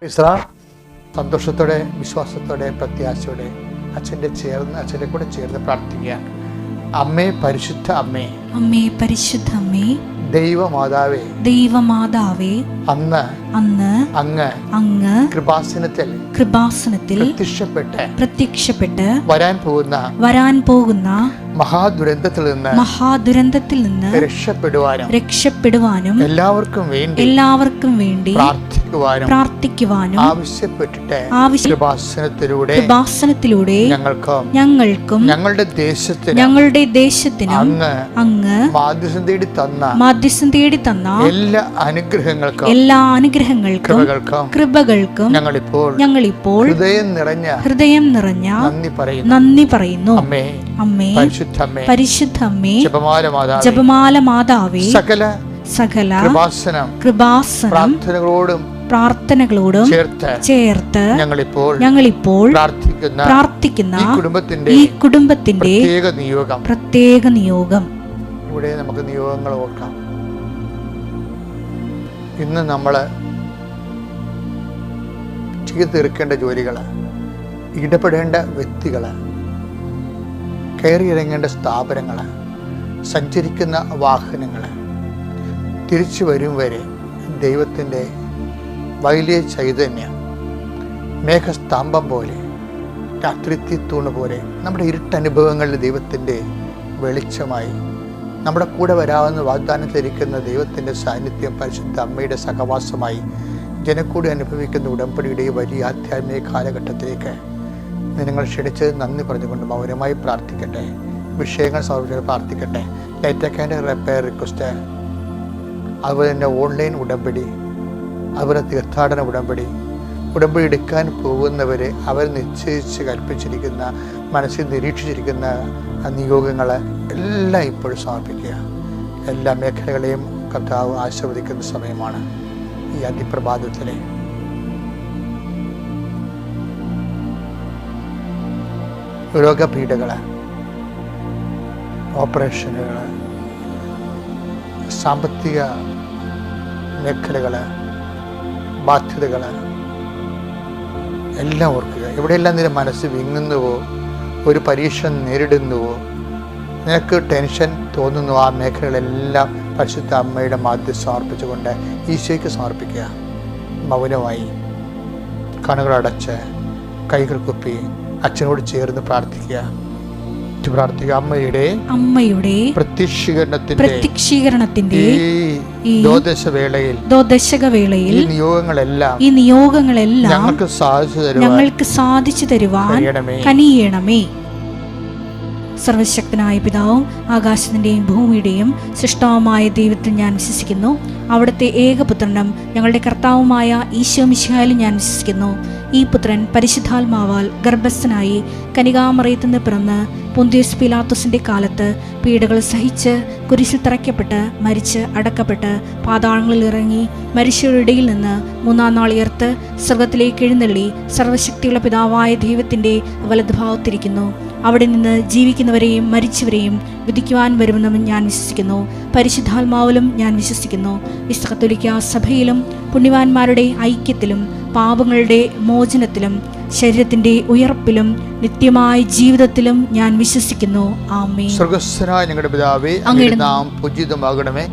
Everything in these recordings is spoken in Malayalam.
സന്തോഷത്തോടെ, വിശ്വാസത്തോടെ, പ്രത്യാശയോടെ അച്ഛൻ്റെ കൂടെ ചേർന്ന് പ്രാർത്ഥിക്കുക. അമ്മേ, പരിശുദ്ധ അമ്മേ, അമ്മേ, പരിശുദ്ധ അമ്മേ, ദൈവമാതാവേ, ദൈവമാതാവേ, അങ്ങ് അങ്ങ് കൃപാസനത്തിൽ പ്രത്യക്ഷപ്പെട്ട് വരാൻ പോകുന്ന മഹാദുരന്തത്തിൽ നിന്ന് രക്ഷപ്പെടുവാനും എല്ലാവർക്കും വേണ്ടി പ്രാർത്ഥിക്കുവാനും കൃപാസനത്തിലൂടെ ഞങ്ങൾക്കും ഞങ്ങളുടെ ദേശത്തിനും അങ്ങ് മാധ്യസ്ഥം തേടി തന്ന എല്ലാ അനുഗ്രഹങ്ങൾക്കും കൃപകൾക്കും ഞങ്ങളിപ്പോൾ ഹൃദയം നിറഞ്ഞ നന്ദി പറയുന്നു. അമ്മേ, പരിശുദ്ധ അമ്മേ, ജപമാല മാതാവേ, സകല കൃപാസനം പ്രാർത്ഥനകളോടും ചേർത്ത് ഞങ്ങളിപ്പോൾ പ്രാർത്ഥിക്കുന്ന ഈ കുടുംബത്തിന്റെ പ്രത്യേക നിയോഗം. ഇവിടെ നമുക്ക് നിയോഗങ്ങൾ ഓർക്കാം. ഇന്ന് നമ്മൾ ചെയ്തു തീർക്കേണ്ട ജോലികൾ, ഇടപെടേണ്ട വ്യക്തികൾ, കയറിയിറങ്ങേണ്ട സ്ഥാപനങ്ങൾ, സഞ്ചരിക്കുന്ന വാഹനങ്ങൾ, തിരിച്ചു വരും വരെ ദൈവത്തിൻ്റെ വലിയ ചൈതന്യം മേഘസ്തംഭം പോലെ, രാത്രിത്തൂണ് പോലെ നമ്മുടെ ഇരുട്ടനുഭവങ്ങളിൽ ദൈവത്തിൻ്റെ വെളിച്ചമായി, നമ്മുടെ കൂടെ വരാവുന്ന വാഗ്ദാനത്തിലിരിക്കുന്ന ദൈവത്തിൻ്റെ സാന്നിധ്യം, പരിശുദ്ധ അമ്മയുടെ സഹവാസമായി ജനക്കൂടി അനുഭവിക്കുന്ന ഉടമ്പടിയുടെ വലിയ ആധ്യാത്മിക കാലഘട്ടത്തിലേക്ക് നിങ്ങൾ ക്ഷണിച്ച് നന്ദി പറഞ്ഞുകൊണ്ട് മൗനമായി പ്രാർത്ഥിക്കട്ടെ. വിഷയങ്ങൾ സമർപ്പിച്ച് പ്രാർത്ഥിക്കട്ടെ. ലൈറ്റക്കാൻ്റെ റിപ്പയർ റിക്വസ്റ്റ്, അതുപോലെ തന്നെ ഓൺലൈൻ ഉടമ്പടി, അതുപോലെ തീർത്ഥാടന ഉടമ്പടി എടുക്കാൻ പോകുന്നവരെ അവർ നിശ്ചയിച്ച് കൽപ്പിച്ചിരിക്കുന്ന, മനസ്സിൽ നിരീക്ഷിച്ചിരിക്കുന്ന നിയോഗങ്ങൾ എല്ലാം ഇപ്പോഴും സമർപ്പിക്കുക. എല്ലാ മേഖലകളെയും കർത്താവ് ആശീർവദിക്കുന്ന സമയമാണ് ഈ അതിപ്രഭാതത്തിലെ. രോഗപീഠകൾ, ഓപ്പറേഷനുകൾ, സാമ്പത്തിക മേഖലകൾ, ബാധ്യതകൾ എല്ലാം ഓർക്കുക. എവിടെയെല്ലാം നിന്റെ മനസ്സ് വിങ്ങുന്നുവോ, ഒരു പരീക്ഷ നേരിടുന്നുവോ, നിനക്ക് ടെൻഷൻ തോന്നുന്നു, ആ മേഖലകളെല്ലാം പരിശുദ്ധ അമ്മയുടെ മാധ്യസ്ഥം സമർപ്പിച്ചുകൊണ്ട് ഈശോയ്ക്ക് സമർപ്പിക്കുക. മൗനമായി കണ്ണുകളടച്ച് കൈകൾ കുപ്പി അച്ഛനോട് ചേർന്ന് പ്രാർത്ഥിക്കുക. അമ്മയുടെ പ്രത്യക്ഷീകരണത്തിന്റെ ഈ ദശകവേളയിൽ ഈ നിയോഗങ്ങളെല്ലാം ഞങ്ങൾക്ക് സാധിച്ചു തരുവാൻ കനിയണമേ. സർവശക്തനായ പിതാവും ആകാശത്തിൻ്റെയും ഭൂമിയുടെയും സൃഷ്ടാവുമായ ദൈവത്തിൽ ഞാൻ വിശ്വസിക്കുന്നു. അവിടുത്തെ ഏകപുത്രനും ഞങ്ങളുടെ കർത്താവുമായ ഈശോ മിശിഹായിലും ഞാൻ വിശ്വസിക്കുന്നു. ഈ പുത്രൻ പരിശുദ്ധാത്മാവാൽ ഗർഭസ്ഥനായി കനികാമറിയത്തിൽ നിന്ന് പിറന്ന് പൊന്തിയോസ് പീലാത്തോസിന്റെ കാലത്ത് പീഡകൾ സഹിച്ച് കുരിശിൽ തറയ്ക്കപ്പെട്ട് മരിച്ച് അടക്കപ്പെട്ട് പാതാളങ്ങളിൽ ഇറങ്ങി മരിച്ചവരുടെ ഇടയിൽ നിന്ന് മൂന്നാം നാൾ ഉയർത്ത് സ്വർഗ്ഗത്തിലേക്ക് എഴുന്നള്ളി സർവശക്തിയുള്ള പിതാവായ ദൈവത്തിന്റെ വലതുഭാഗത്തിരിക്കുന്നു. അവിടെ നിന്ന് ജീവിക്കുന്നവരെയും മരിച്ചവരെയും വിധിക്കുവാൻ വരുമെന്നും ഞാൻ വിശ്വസിക്കുന്നു. പരിശുദ്ധാത്മാവിലും ഞാൻ വിശ്വസിക്കുന്നു. വിശുദ്ധ കത്തോലിക്ക സഭയിലും പുണ്യവാന്മാരുടെ ഐക്യത്തിലും പാപങ്ങളുടെ മോചനത്തിലും ശരീരത്തിന്റെ ഉയർപ്പിലും നിത്യമായ ജീവിതത്തിലും ഞാൻ വിശ്വസിക്കുന്നു. ആമേൻ. സ്വർഗ്ഗസ്ഥനായ ഞങ്ങളുടെ പിതാവേ, അങ്ങയുടെ നാമം പൂജിതമാകണമേ,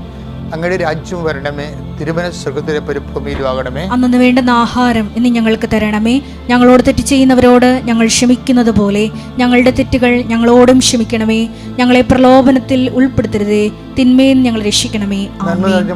അങ്ങയുടെ രാജ്യം വരണമേ, തിരുമനസ് സ്വർഗ്ഗത്തിലെ പോലെ ഭൂമിയിലും ആകണമേ. അന്നു വേണ്ടുന്ന ആഹാരം ഇന്ന് ഞങ്ങൾക്ക് തരണമേ. ഞങ്ങളോട് തെറ്റ് ചെയ്യുന്നവരോട് ഞങ്ങൾ ക്ഷമിക്കുന്നത് പോലെ ഞങ്ങളുടെ തെറ്റുകൾ ഞങ്ങളോടും ക്ഷമിക്കണമേ. ഞങ്ങളെ പ്രലോഭനത്തിൽ ഉൾപ്പെടുത്തരുതേ, തിന്മയിൽ ഞങ്ങൾ രക്ഷിക്കണമേ.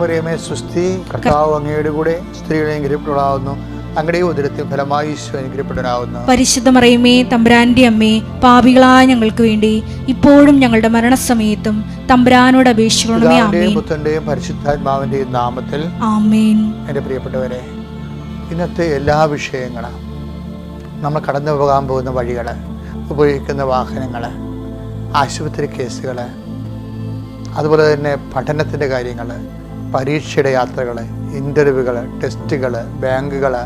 മറിയമേ സ്വസ്തി, കർത്താവ് അങ്ങയുടെ കൂടെ സ്ത്രീകളെ അനുഗ്രഹിക്കപ്പെടാവുന്നു, അങ്ങയുടെ ഉദരത്തിൽ ഫലമായി ഈശോ അനുഗ്രഹിക്കപ്പെടാവുന്നു. പരിശുദ്ധ മറിയമേ, തമ്പുരാന്റെ അമ്മേ, പാപികളായ ഞങ്ങൾക്ക് വേണ്ടി ഇപ്പോഴും ഞങ്ങളുടെ മരണസമയത്തും തമ്പുരാനോട് അപേക്ഷിക്കണമേ. ആമേൻ. പുത്രന്റെയും പരിശുദ്ധാത്മാവിന്റെയും നാമത്തിൽ ആമേൻ. എൻ്റെ പ്രിയപ്പെട്ടവരെ, ഇന്നത്തെ എല്ലാ വിഷയങ്ങളും, നമ്മൾ കടന്നു പോകാൻ പോകുന്ന വഴികൾ, ഉപയോഗിക്കുന്ന വാഹനങ്ങൾ, ആശുപത്രി കേസുകൾ, അതുപോലെ തന്നെ പഠനത്തിൻ്റെ കാര്യങ്ങൾ, പരീക്ഷയുടെ യാത്രകൾ, ഇൻ്റർവ്യൂകൾ, ടെസ്റ്റുകൾ, ബാങ്കുകൾ,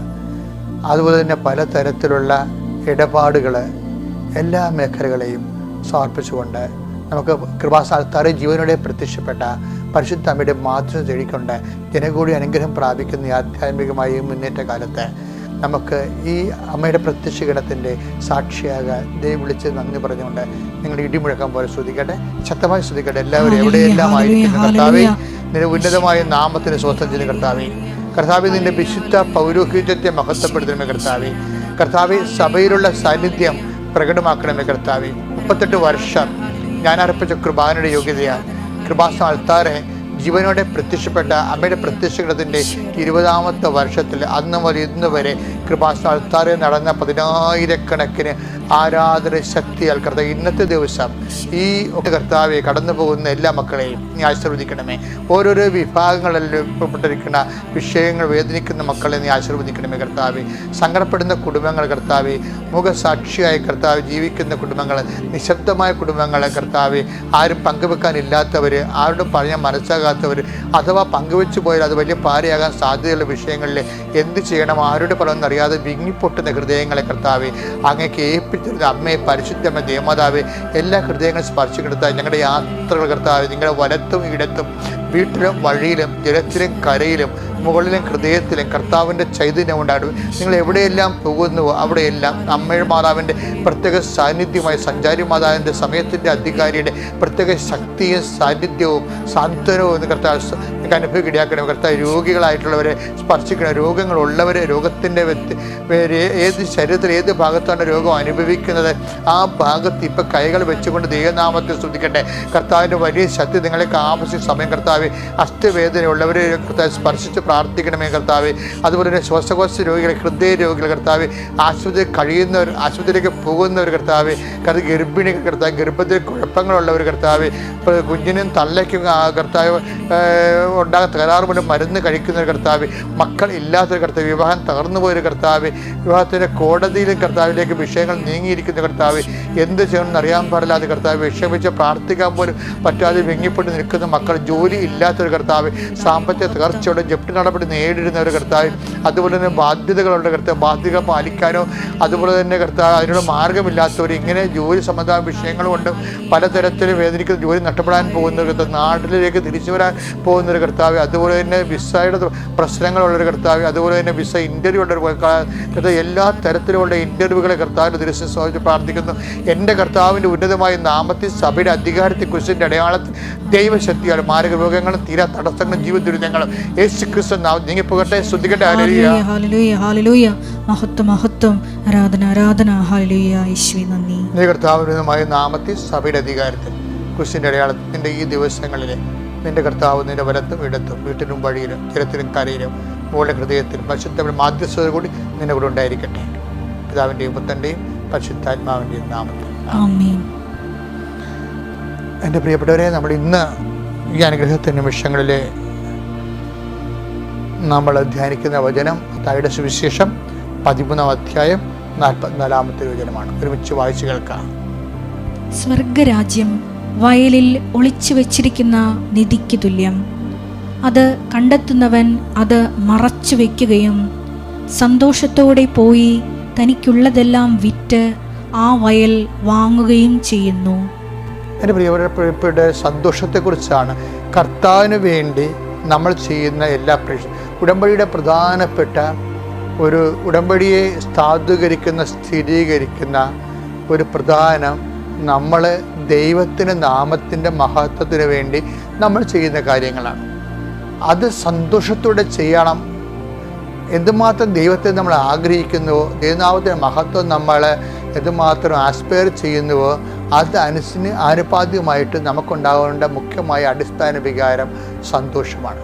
അതുപോലെ തന്നെ പലതരത്തിലുള്ള ഇടപാടുകൾ, എല്ലാ മേഖലകളെയും സമർപ്പിച്ചുകൊണ്ട് നമുക്ക് കൃപാസ്ഥാനത്താറെ ജീവനോടെ പ്രത്യക്ഷപ്പെട്ട പരിശുദ്ധ അമ്മയുടെ മാതൃ തേടിക്കൊണ്ട് ജനകൂടി അനുഗ്രഹം പ്രാപിക്കുന്ന ആധ്യാത്മികമായ മുന്നേറ്റ കാലത്ത് നമുക്ക് ഈ അമ്മയുടെ പ്രത്യക്ഷീകരണത്തിൻ്റെ സാക്ഷിയാകാൻ ദൈവം വിളിച്ച് നന്ദി പറഞ്ഞുകൊണ്ട് നിങ്ങൾ ഇടിമുഴക്കം പോലെ ശ്രദ്ധിക്കട്ടെ, ശക്തമായി ശ്രദ്ധിക്കട്ടെ. എല്ലാവരും എവിടെയെല്ലാം ആയിരിക്കുന്ന കർത്താവേ, നിന്റെ ഉന്നതമായ നാമത്തിന് സ്വസ്ഥം ചെയ്യുന്ന കർത്താവേ, കർത്താവേ നിന്റെ വിശുദ്ധ പൗരോഹിത്യത്തെ മഹത്വപ്പെടുത്തണമേ കർത്താവേ. കർത്താവേ സഭയിലുള്ള സാന്നിധ്യം പ്രകടമാക്കണമേ കർത്താവേ. 38 വർഷം ഞാൻ അർപ്പിച്ച കൃപാനയുടെ യോഗ്യതയാൽ കൃപാസന അൾത്താരെ ജീവനോടെ പ്രത്യക്ഷപ്പെട്ട അമ്മയുടെ പ്രത്യക്ഷത്തിൻ്റെ 20ാമത്തെ വർഷത്തിൽ അന്ന് മുതൽ ഇന്ന് വരെ കൃപാസന അൾത്താരെ നടന്ന 10,000-കണക്കിന് ആരാധന ശക്തിയാൽ കർത്താവ് ഇന്നത്തെ ദിവസം ഈ കർത്താവെ കടന്നു പോകുന്ന എല്ലാ മക്കളെയും നീ ആശീർവദിക്കണമേ. ഓരോരോ വിഭാഗങ്ങളിൽ ഉൾപ്പെട്ടിരിക്കുന്ന വിഷയങ്ങൾ വേദനിക്കുന്ന മക്കളെ നീ ആശീർവദിക്കണമേ കർത്താവെ. സങ്കടപ്പെടുന്ന കുടുംബങ്ങൾ കർത്താവെ, മുഖസാക്ഷിയായി കർത്താവ് ജീവിക്കുന്ന കുടുംബങ്ങൾ, നിശബ്ദമായ കുടുംബങ്ങളെ കർത്താവെ, ആരും പങ്കുവെക്കാനില്ലാത്തവർ, ആരോടും പറഞ്ഞാൽ മനസ്സാകാത്തവർ, അഥവാ പങ്കുവെച്ചു പോയാൽ അത് വലിയ പാരയാകാൻ സാധ്യതയുള്ള വിഷയങ്ങളിൽ എന്ത് ചെയ്യണം ആരോട് പറയുമെന്നറിയാതെ വിങ്ങിപ്പൊട്ടുന്ന ഹൃദയങ്ങളെ കർത്താവെ അങ്ങേക്ക് ഏൽപ്പിച്ചിരുന്ന അമ്മയെ, പരിശുദ്ധമ്മ ദേവമാതാവെ, എല്ലാ ഹൃദയങ്ങളും സ്പർശിക്കെടുത്താൽ ഞങ്ങളുടെ യാത്രകൾ കർത്താവെ നിങ്ങളുടെ വലത്തും ഇടത്തും വീട്ടിലും വഴിയിലും ജലത്തിലും കരയിലും മുകളിലും ഹൃദയത്തിലും കർത്താവിൻ്റെ ചൈതന്യം ഉണ്ടാകും. നിങ്ങൾ എവിടെയെല്ലാം പോകുന്നുവോ അവിടെയെല്ലാം അമ്മയുടെ മാതാവിൻ്റെ പ്രത്യേക സാന്നിധ്യമായി, സഞ്ചാരി മാതാവിൻ്റെ സമയത്തിൻ്റെ അധികാരിയുടെ പ്രത്യേക ശക്തിയും സാന്നിധ്യവും സാന്ത്വനവും എന്ന് കർത്താവ് അനുഭവിക്കിടയാക്കണം. കർത്താവ് രോഗികളായിട്ടുള്ളവരെ സ്പർശിക്കണം, രോഗങ്ങളുള്ളവരെ, രോഗത്തിൻ്റെ ഏത് ശരീരത്തിൽ ഏത് ഭാഗത്താണ് രോഗം അനുഭവിക്കുന്നത് ആ ഭാഗത്ത് ഇപ്പം കൈകൾ വെച്ചുകൊണ്ട് ദൈവനാമത്തെ സ്തുതിക്കട്ടെ. കർത്താവിൻ്റെ വലിയ ശക്തി നിങ്ങൾക്ക് ആവശ്യ സമയം കർത്താവ് അസ്ഥിവേദനയുള്ളവരെ കർത്താവ് സ്പർശിച്ച് പ്രാർത്ഥിക്കണമേ കർത്താവ്. അതുപോലെ തന്നെ ശ്വാസകോശ രോഗികളെ, ഹൃദയ രോഗികൾ കർത്താവ്, ആശുപത്രിയിൽ കഴിയുന്നവർ, ആശുപത്രിയിലേക്ക് പോകുന്നവർ കർത്താവ്, ഗർഭിണികൾ കർത്താവ്, ഗർഭത്തിൽ കുഴപ്പങ്ങളുള്ളവർ കർത്താവ്, കുഞ്ഞിനും തള്ളയ്ക്കും കർത്താവ് ഉണ്ടാകാൻ തകരാറ് മൂലം മരുന്ന് കഴിക്കുന്നവർ കർത്താവ്, മക്കൾ ഇല്ലാത്തൊരു കർത്താവ്, വിവാഹം തകർന്നു പോയൊരു കർത്താവ്, വിവാഹത്തിൻ്റെ കോടതിയിലും കർത്താവിലേക്ക് വിഷയങ്ങൾ നീങ്ങിയിരിക്കുന്ന കർത്താവ്, എന്ത് ചെയ്യണമെന്ന് അറിയാൻ പാടില്ലാതെ കർത്താവ് വിഷമിച്ച് പ്രാർത്ഥിക്കാൻ പോലും പറ്റാതെ വെങ്ങിപ്പെട്ട് നിൽക്കുന്ന മക്കൾ, ജോലി ഇല്ലാത്തൊരു കർത്താവ്, സാമ്പത്തിക തകർച്ചയോടെ ജപ്തി നടപടി നേരിടുന്നവർ കർത്താവ്, അതുപോലെ തന്നെ ബാധ്യതകളുള്ള കർത്താവ്, ബാധ്യത പാലിക്കാനോ അതുപോലെ തന്നെ കർത്താവ് അതിനുള്ള മാർഗമില്ലാത്തവർ, ഇങ്ങനെ ജോലി സംബന്ധമായ വിഷയങ്ങൾ കൊണ്ട് പലതരത്തിൽ വേദനിക്കുന്ന ജോലി നഷ്ടപ്പെടാൻ പോകുന്നവർ കർത്താവ്, നാട്ടിലേക്ക് തിരിച്ചു വരാൻ പോകുന്നൊരു കർത്താവ്, അതുപോലെ തന്നെ വിസയുടെ പ്രശ്നങ്ങളുള്ളൊരു കർത്താവ്, അതുപോലെ തന്നെ വിസ ഇൻ്റർവ്യൂ ഉള്ളൊരു കർത്താവ്, എല്ലാ തരത്തിലുള്ള ഇൻ്റർവ്യൂകളെ കർത്താവിൻ്റെ ദൃശ്യം സ്വാഗതം പ്രാർത്ഥിക്കുന്നു. എൻ്റെ കർത്താവിൻ്റെ ഉന്നതമായ നാമത്തിൽ സഭയുടെ അധികാരത്തെ കുറിച്ചിൻ്റെ അടയാളത്തിൽ ദൈവശക്തിയാണ് മാരക രോഗങ്ങളും തീരാ തടസ്സങ്ങളും ജീവ ദുരിതങ്ങളും യേശു ക്രിസ്തു നാമത്തിൽ നീങ്ങിപ്പോകട്ടെ. ശ്രദ്ധിക്കട്ടെ. കർത്താവിനുമായ നാമത്തിൽ സഭയുടെ അധികാരത്തിൽ ക്രിസ്തുവിൻ്റെ അടയാളത്തിൻ്റെ ഈ ദിവസങ്ങളിൽ നിന്റെ കർത്താവ് നിന്റെ വലത്തും ഇടത്തും വീട്ടിലും വഴിയിലും ജലത്തിലും കരയിലും മോളുടെ ഹൃദയത്തിലും പരിശുദ്ധ മാധ്യസ്ഥത കൂടി നിന്നെ കൂടെ ഉണ്ടായിരിക്കട്ടെ. പിതാവിൻ്റെയും പുത്രൻ്റെയും പരിശുദ്ധാത്മാവിൻ്റെയും നാമത്തിൽ ആമേൻ. എൻ്റെ പ്രിയപ്പെട്ടവരെ, നമ്മൾ ഇന്ന് ഈ അനുഗ്രഹത്തിൻ്റെ നിമിഷങ്ങളിൽ നമ്മൾ ധ്യാനിക്കുന്ന വചനം മത്തായിയുടെ സുവിശേഷം 13-ാം അധ്യായം 44-ാമത്തെ വചനമാണ്. ഒരുമിച്ച് വായിച്ചു കേൾക്കാം. സ്വർഗരാജ്യം വയലിൽ ഒളിച്ചു വച്ചിരിക്കുന്ന നിധിക്ക് തുല്യം. അത് കണ്ടെത്തുന്നവൻ അത് മറച്ചു വയ്ക്കുകയും സന്തോഷത്തോടെ പോയി തനിക്കുള്ളതെല്ലാം വിറ്റ് ആ വയൽ വാങ്ങുകയും ചെയ്യുന്നു. എൻ്റെ പ്രിയപ്പെട്ട സന്തോഷത്തെക്കുറിച്ചാണ് കർത്താവിന് വേണ്ടി നമ്മൾ ചെയ്യുന്ന എല്ലാ ഉടമ്പടിയുടെ പ്രധാനപ്പെട്ട ഒരു ഉടമ്പടിയെ സാധൂകരിക്കുന്ന സ്ഥിരീകരിക്കുന്ന ഒരു പ്രധാനം നമ്മൾ ദൈവത്തിൻ്റെ നാമത്തിൻ്റെ മഹത്വത്തിന് വേണ്ടി നമ്മൾ ചെയ്യുന്ന കാര്യങ്ങളാണ്. അത് സന്തോഷത്തോടെ ചെയ്യണം. എന്തുമാത്രം ദൈവത്തെ നമ്മൾ ആഗ്രഹിക്കുന്നുവോ, ദൈവനാമത്തിൻ്റെ മഹത്വം നമ്മൾ എന്തുമാത്രം ആസ്പയർ ചെയ്യുന്നുവോ അത് ആനുപാതികമായിട്ട് നമുക്കുണ്ടാകേണ്ട മുഖ്യമായ അടിസ്ഥാന വികാരം സന്തോഷമാണ്.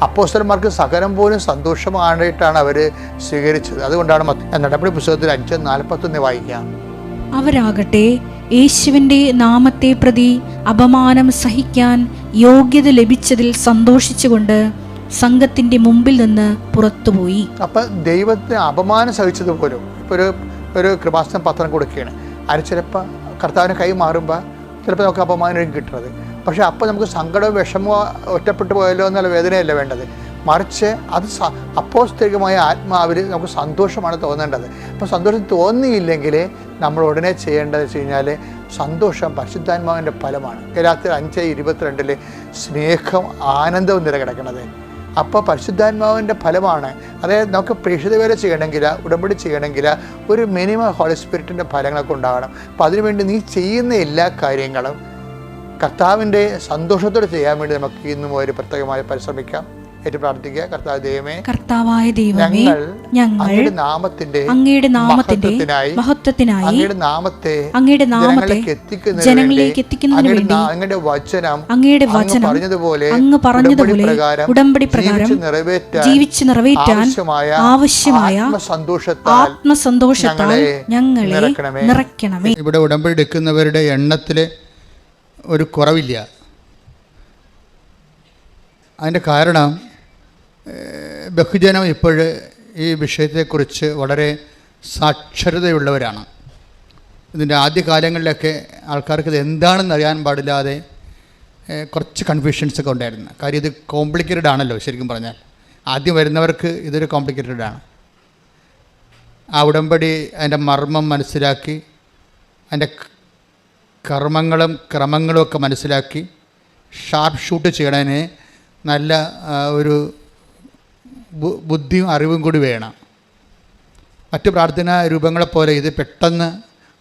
അപ്പോസ്തലന്മാർക്ക് സകലം പോലും സന്തോഷമായിട്ടാണ് അവർ സ്വീകരിച്ചത്. അതുകൊണ്ടാണ് നടപടി പുസ്തകത്തിൽ 5:41 വായിക്കാം. അവരാകട്ടെ യേശുവിൻ്റെ നാമത്തെ പ്രതി അപമാനം സഹിക്കാൻ യോഗ്യത ലഭിച്ചതിൽ സന്തോഷിച്ചുകൊണ്ട് സംഘത്തിൻ്റെ മുമ്പിൽ നിന്ന് പുറത്തുപോയി. അപ്പം ദൈവത്തിന് അപമാനം സഹിച്ചതുപോലും ഇപ്പോൾ ഒരു കൃപാസനം പത്രം കൊടുക്കുകയാണ്. അതിന് ചിലപ്പോൾ കർത്താവിന് കൈ മാറുമ്പോൾ ചിലപ്പോൾ നമുക്ക് അപമാനം കിട്ടുന്നത്. പക്ഷേ അപ്പോൾ നമുക്ക് സങ്കടവും വിഷമോ ഒറ്റപ്പെട്ടു പോയല്ലോ എന്നുള്ള വേദനയല്ല വേണ്ടത്. മറിച്ച് അത് അപ്പോസ്തലികമായ ആത്മാവിൽ നമുക്ക് സന്തോഷമാണ് തോന്നേണ്ടത്. അപ്പോൾ സന്തോഷം തോന്നിയില്ലെങ്കിൽ നമ്മൾ ഉടനെ ചെയ്യേണ്ടത് വെച്ച് കഴിഞ്ഞാൽ സന്തോഷം പരിശുദ്ധാത്മാവിൻ്റെ ഫലമാണ്. ഗലാത്യർ 5:22 സ്നേഹം ആനന്ദവും നിലകിടക്കുന്നത്. അപ്പോൾ പരിശുദ്ധാത്മാവിൻ്റെ ഫലമാണ്. അതായത് നമുക്ക് പ്രേക്ഷിത വേല ചെയ്യണമെങ്കിൽ, ഉടമ്പടി ചെയ്യണമെങ്കിൽ ഒരു മിനിമം ഹോളി സ്പിരിറ്റിൻ്റെ ഫലങ്ങളൊക്കെ ഉണ്ടാകണം. അപ്പോൾ അതിനുവേണ്ടി നീ ചെയ്യുന്ന എല്ലാ കാര്യങ്ങളും കർത്താവിൻ്റെ സന്തോഷത്തോടെ ചെയ്യാൻ വേണ്ടി നമുക്ക് ഇന്നും ഒരു പ്രത്യേകമായി പരിശ്രമിക്കാം. ഏറ്റു പ്രാർത്ഥിക്കുക. കർത്താവായ ദൈവമേ, ഞങ്ങൾ അങ്ങയുടെ നാമത്തിന്റെ മഹത്വത്തിനായി അങ്ങയുടെ നാമത്തെ ജനങ്ങളിലേക്ക് എത്തിക്കുന്നതിന് വേണ്ടി അങ്ങയുടെ വചനം അങ്ങ് പറഞ്ഞതുപോലെ ഉടമ്പടി പ്രകാരം ജീവിച്ച് നിറവേറ്റാൻ ആവശ്യമായ ആത്മസന്തോഷത്താൽ ഞങ്ങളെ നിറയ്ക്കണമേ. ഇവിടെ ഉടമ്പടി എടുക്കുന്നവരുടെ എണ്ണത്തില് ഒരു കുറവില്ല. അതിൻ്റെ കാരണം ബഹുജനം ഇപ്പോൾ ഈ വിഷയത്തെക്കുറിച്ച് വളരെ സാക്ഷരതയുള്ളവരാണ്. ഇതിൻ്റെ ആദ്യകാലങ്ങളിലൊക്കെ ആൾക്കാർക്ക് ഇത് എന്താണെന്ന് അറിയാൻ പാടില്ലാതെ കുറച്ച് കൺഫ്യൂഷൻസൊക്കെ ഉണ്ടായിരുന്നു. കാര്യം ഇത് കോംപ്ലിക്കേറ്റഡ് ആണല്ലോ. ശരിക്കും പറഞ്ഞാൽ ആദ്യം വരുന്നവർക്ക് ഇതൊരു കോംപ്ലിക്കേറ്റഡ് ആണ്. ആ ഉടമ്പടി അതിൻ്റെ മർമ്മം മനസ്സിലാക്കി, അതിൻ്റെ കർമ്മങ്ങളും ക്രമങ്ങളും ഒക്കെ മനസ്സിലാക്കി ഷാർപ്പ് ഷൂട്ട് ചെയ്യണതിന് നല്ല ഒരു ബുദ്ധിയും അറിവും കൂടി വേണം. മറ്റ് പ്രാർത്ഥനാ രൂപങ്ങളെപ്പോലെ ഇത് പെട്ടെന്ന്